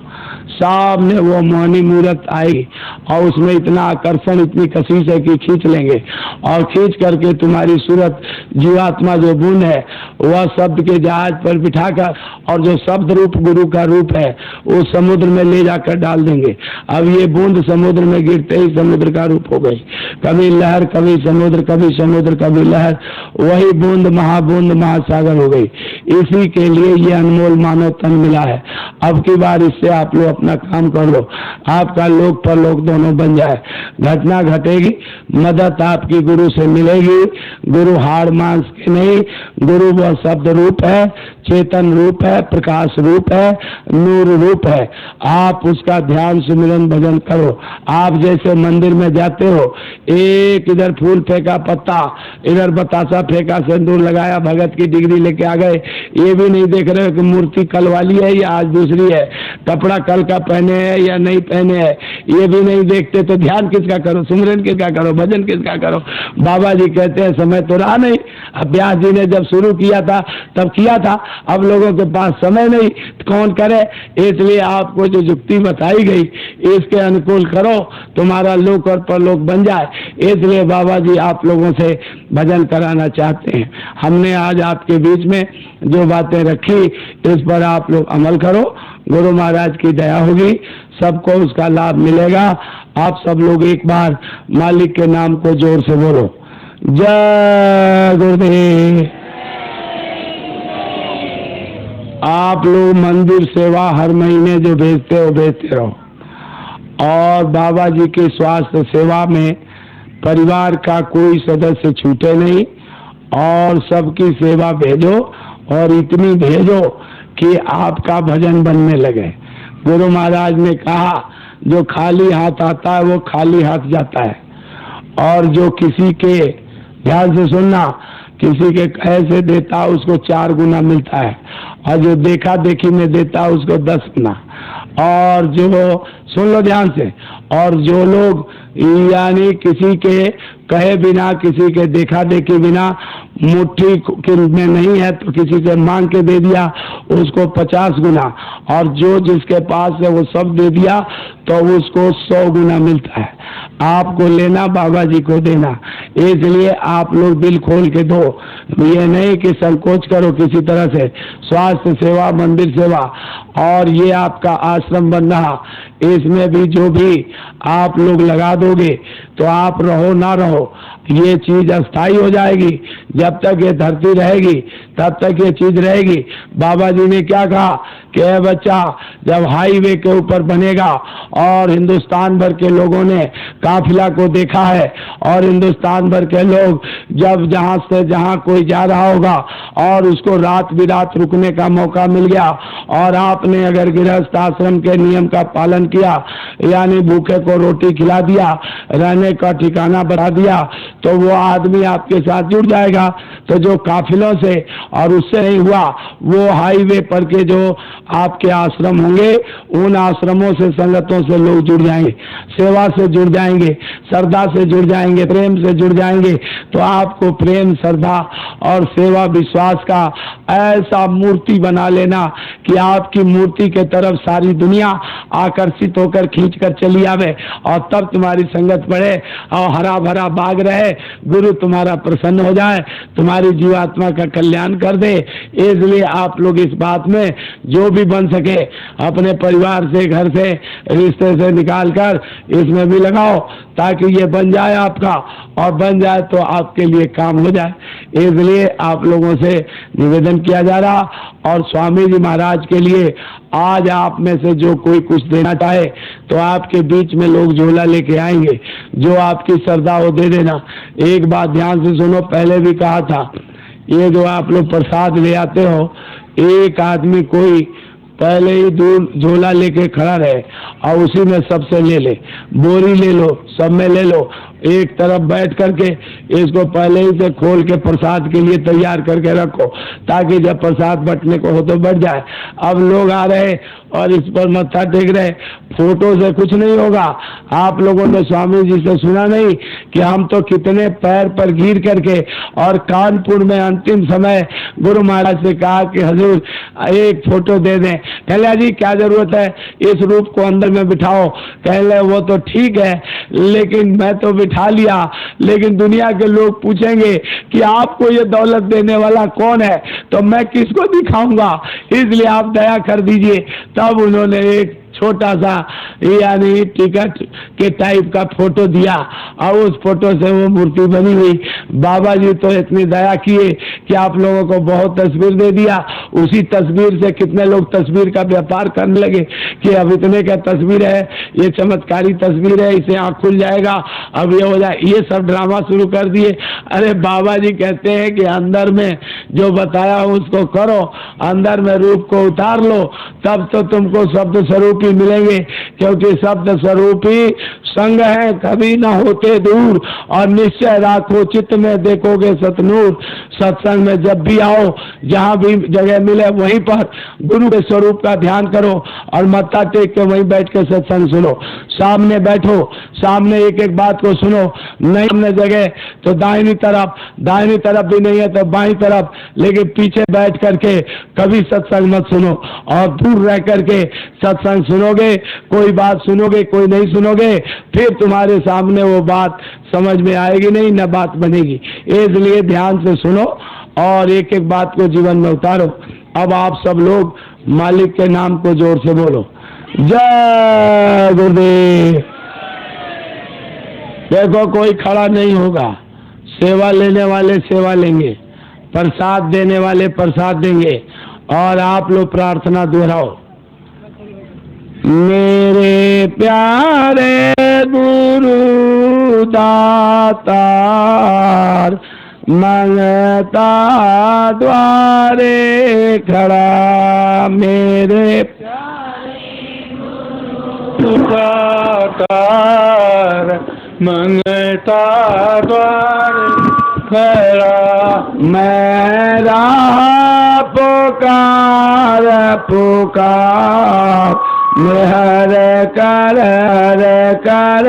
Speaker 1: सामने वो मोहनी मूर्त आई और उसमें इतना आकर्षण, इतनी कशिश है कि खींच लेंगे, और खींच करके तुम्हारी सूरत, जीवात्मा जो बूंद है, वह शब्द के जहाज पर बिठाकर, और जो शब्द रूप गुरु का रूप है, वो समुद्र में ले जाकर डाल देंगे। अब ये बूंद समुद्र में गिरते ही समुद्र का रूप हो गई। कभी लहर, कभी समुद्र, कभी समुद्र, कभी लहर, वही बूंद महाबूंद महासागर हो गई। इसी के लिए ये अनमोल मानव तन मिला है। अब की बार इससे आप लोग अपना काम कर लो, आपका लोक परलोक दोनों बन जाए। घटना घटेगी, मदद आपकी गुरु से मिलेगी। गुरु हाड़ मांस के नहीं, गुरु वह शब्द रूप है, चेतन रूप है, प्रकाश रूप है, नूर रूप है। आप उसका ध्यान, सुमिरन, भजन करो। आप जैसे मंदिर में जाते हो, एक इधर फूल फेंका, पत्ता इधर बतासा फेंका, सिंदूर लगाया, भगत की डिग्री लेके आ गए, ये भी नहीं देख रहे हो कि मूर्ति कल वाली है या आज दूसरी है, कपड़ा कल का पहने हैं या नहीं पहने हैं, ये भी नहीं देखते, तो ध्यान किसका करो, सुमिरन किसका करो, भजन किसका करो। बाबा जी कहते हैं समय तो रहा नहीं। अब व्यास जी ने जब शुरू किया था तब किया था, अब लोगों के पास समय नहीं, कौन करे। इसलिए आपको जो युक्ति बताई गई, इसके अनुकूल करो, तुम्हारा लोक और परलोक बन जाए। इसलिए बाबा जी आप लोगों से भजन कराना चाहते हैं। हमने आज आपके बीच में जो बातें रखी, इस पर आप लोग अमल करो, गुरु महाराज की दया होगी, सबको उसका लाभ मिलेगा। आप सब लोग एक बार मालिक के नाम को जोर से बोलो, जय गुरुदेव। आप लोग मंदिर सेवा हर महीने जो भेजते हो भेजते रहो, और बाबा जी की स्वास्थ्य सेवा में परिवार का कोई सदस्य छूटे नहीं, और सबकी सेवा भेजो, और इतनी भेजो कि आपका भजन बनने लगे। गुरु महाराज ने कहा, जो खाली हाथ आता है वो खाली हाथ जाता है, और जो किसी के, ध्यान से सुनना, किसी के कहे से देता उसको 4 गुना मिलता है, और जो देखा देखी में देता उसको 10 गुना। और जो, सुन लो ध्यान से, और जो लोग यानी किसी के कहे बिना, किसी के देखा देखी बिना, मुट्ठी में नहीं है तो किसी से मांग के दे दिया, उसको 50 गुना, और जो जिसके पास है वो सब दे दिया तो उसको 100 गुना मिलता है। आपको लेना, बाबा जी को देना। इसलिए आप लोग दिल खोल के दो, ये नहीं कि संकोच करो किसी तरह से। स्वास्थ्य सेवा, मंदिर सेवा, और ये आपका आश्रम बन रहा, इसमें भी जो भी आप लोग लगा दोगे तो आप रहो ना रहो, ये चीज अस्थायी हो जाएगी। जब तक ये धरती रहेगी तब तक ये चीज रहेगी। बाबा जी ने क्या कहा कि बच्चा, जब हाईवे के ऊपर बनेगा और हिंदुस्तान भर के लोगों ने काफिला को देखा है, और हिंदुस्तान भर के लोग जब जहां से जहां कोई जा रहा होगा और उसको रात बिरात रुकने का मौका मिल गया, और आपने अगर गृहस्थ आश्रम के नियम का पालन किया, यानी भूखे को रोटी खिला दिया, रहने का ठिकाना बना दिया, तो वो आदमी आपके साथ जुड़ जाएगा। तो जो काफिलों से और उससे नहीं हुआ, वो हाईवे पर के जो आपके आश्रम होंगे, उन आश्रमों से, संगतों से लोग जुड़ जाएंगे, सेवा से जुड़ जाएंगे, श्रद्धा से जुड़ जाएंगे, प्रेम से जुड़ जाएंगे। तो आपको प्रेम, श्रद्धा और सेवा विश्वास का ऐसा मूर्ति बना लेना कि आपकी मूर्ति के तरफ सारी दुनिया आकर्षित होकर खींच कर चली आवे, और तब तुम्हारी संगत पड़े और हरा भरा बाग रहे, गुरु तुम्हारा प्रसन्न हो जाए, तुम्हारी जीवात्मा का कल्याण कर दे। इसलिए आप लोग इस बात में जो भी बन सके अपने परिवार से, घर से, रिश्ते से निकाल कर इसमें भी लगाओ, ताकि ये बन जाए आपका, और बन जाए तो आपके लिए काम हो जाए। इसलिए आप लोगों से निवेदन किया जा रहा, और स्वामी जी महाराज के लिए आज आप में से जो कोई कुछ देना चाहे तो आपके बीच में लोग झोला लेके आएंगे, जो आपकी श्रद्धा हो दे देना। एक बात ध्यान से सुनो, पहले भी कहा था, ये जो आप लोग प्रसाद ले आते हो, एक आदमी कोई पहले ही दूर झोला लेके खड़ा रहे और उसी में सबसे ले ले, बोरी ले लो, सब में ले लो, एक तरफ बैठ करके इसको पहले ही से खोल के प्रसाद के लिए तैयार करके रखो, ताकि जब प्रसाद बंटने को हो तो बढ़ जाए। अब लोग आ रहे और इस पर मत्था टेक रहे, फोटो से कुछ नहीं होगा। आप लोगों ने स्वामी जी से सुना नहीं कि हम तो कितने पैर पर गिर करके, और कानपुर में अंतिम समय गुरु महाराज से कहा कि हजूर एक फोटो दे दें। कहले जी क्या जरूरत है, इस रूप को अंदर में बिठाओ। कहले वो तो ठीक है, लेकिन मैं तो बिठा लिया, लेकिन दुनिया के लोग पूछेंगे कि आपको ये दौलत देने वाला कौन है, तो मैं किसको दिखाऊंगा, इसलिए आप दया कर दीजिए। तब उन्होंने एक छोटा सा यानी टिकट के टाइप का फोटो दिया, और उस फोटो से वो मूर्ति बनी हुई। बाबा जी तो इतनी दया किए कि आप लोगों को बहुत तस्वीर दे दिया। उसी तस्वीर से कितने लोग तस्वीर का व्यापार करने लगे कि अब इतने का तस्वीर है, ये चमत्कारी तस्वीर है, इसे आँख खुल जाएगा, अब ये हो जाए, ये सब ड्रामा शुरू कर दिए। अरे बाबा जी कहते हैं कि अंदर में जो बताया उसको करो, अंदर में रूप को उतार लो, तब तो तुमको शब्द स्वरूप ही मिलेंगे, क्योंकि शब्द स्वरूप ही संग है, कभी न होते दूर, और निश्चय राखो चित्त में देखोगे सतनूर। सत्संग में जब भी आओ, जहाँ भी जगह मिले वहीं पर गुरु के स्वरूप का ध्यान करो, और मत्था टेक के वहीं बैठ के सत्संग सुनो। सामने बैठो, सामने एक एक बात को सुनो, नहीं हमने जगह तो दाहिनी तरफ भी नहीं है तो बाईं तरफ, लेकिन पीछे बैठ करके कभी सत्संग मत सुनो, और दूर रह करके सत्संग सुनोगे, कोई बात सुनोगे, कोई नहीं सुनोगे, फिर तुम्हारे सामने वो बात समझ में आएगी नहीं, न बात बनेगी। इसलिए ध्यान से सुनो और एक एक बात को जीवन में उतारो। अब आप सब लोग मालिक के नाम को जोर से बोलो, जय गुरुदेव। देखो कोई खड़ा नहीं होगा, सेवा लेने वाले सेवा लेंगे, प्रसाद देने वाले प्रसाद देंगे, और आप लोग प्रार्थना दोहराओ। मेरे प्यारे गुरु दातार, मंगता द्वारे खड़ा, मेरे प्यारे गुरु दातार, मंगता द्वारे खड़ा, मेरा पुकार पुकार, हर कर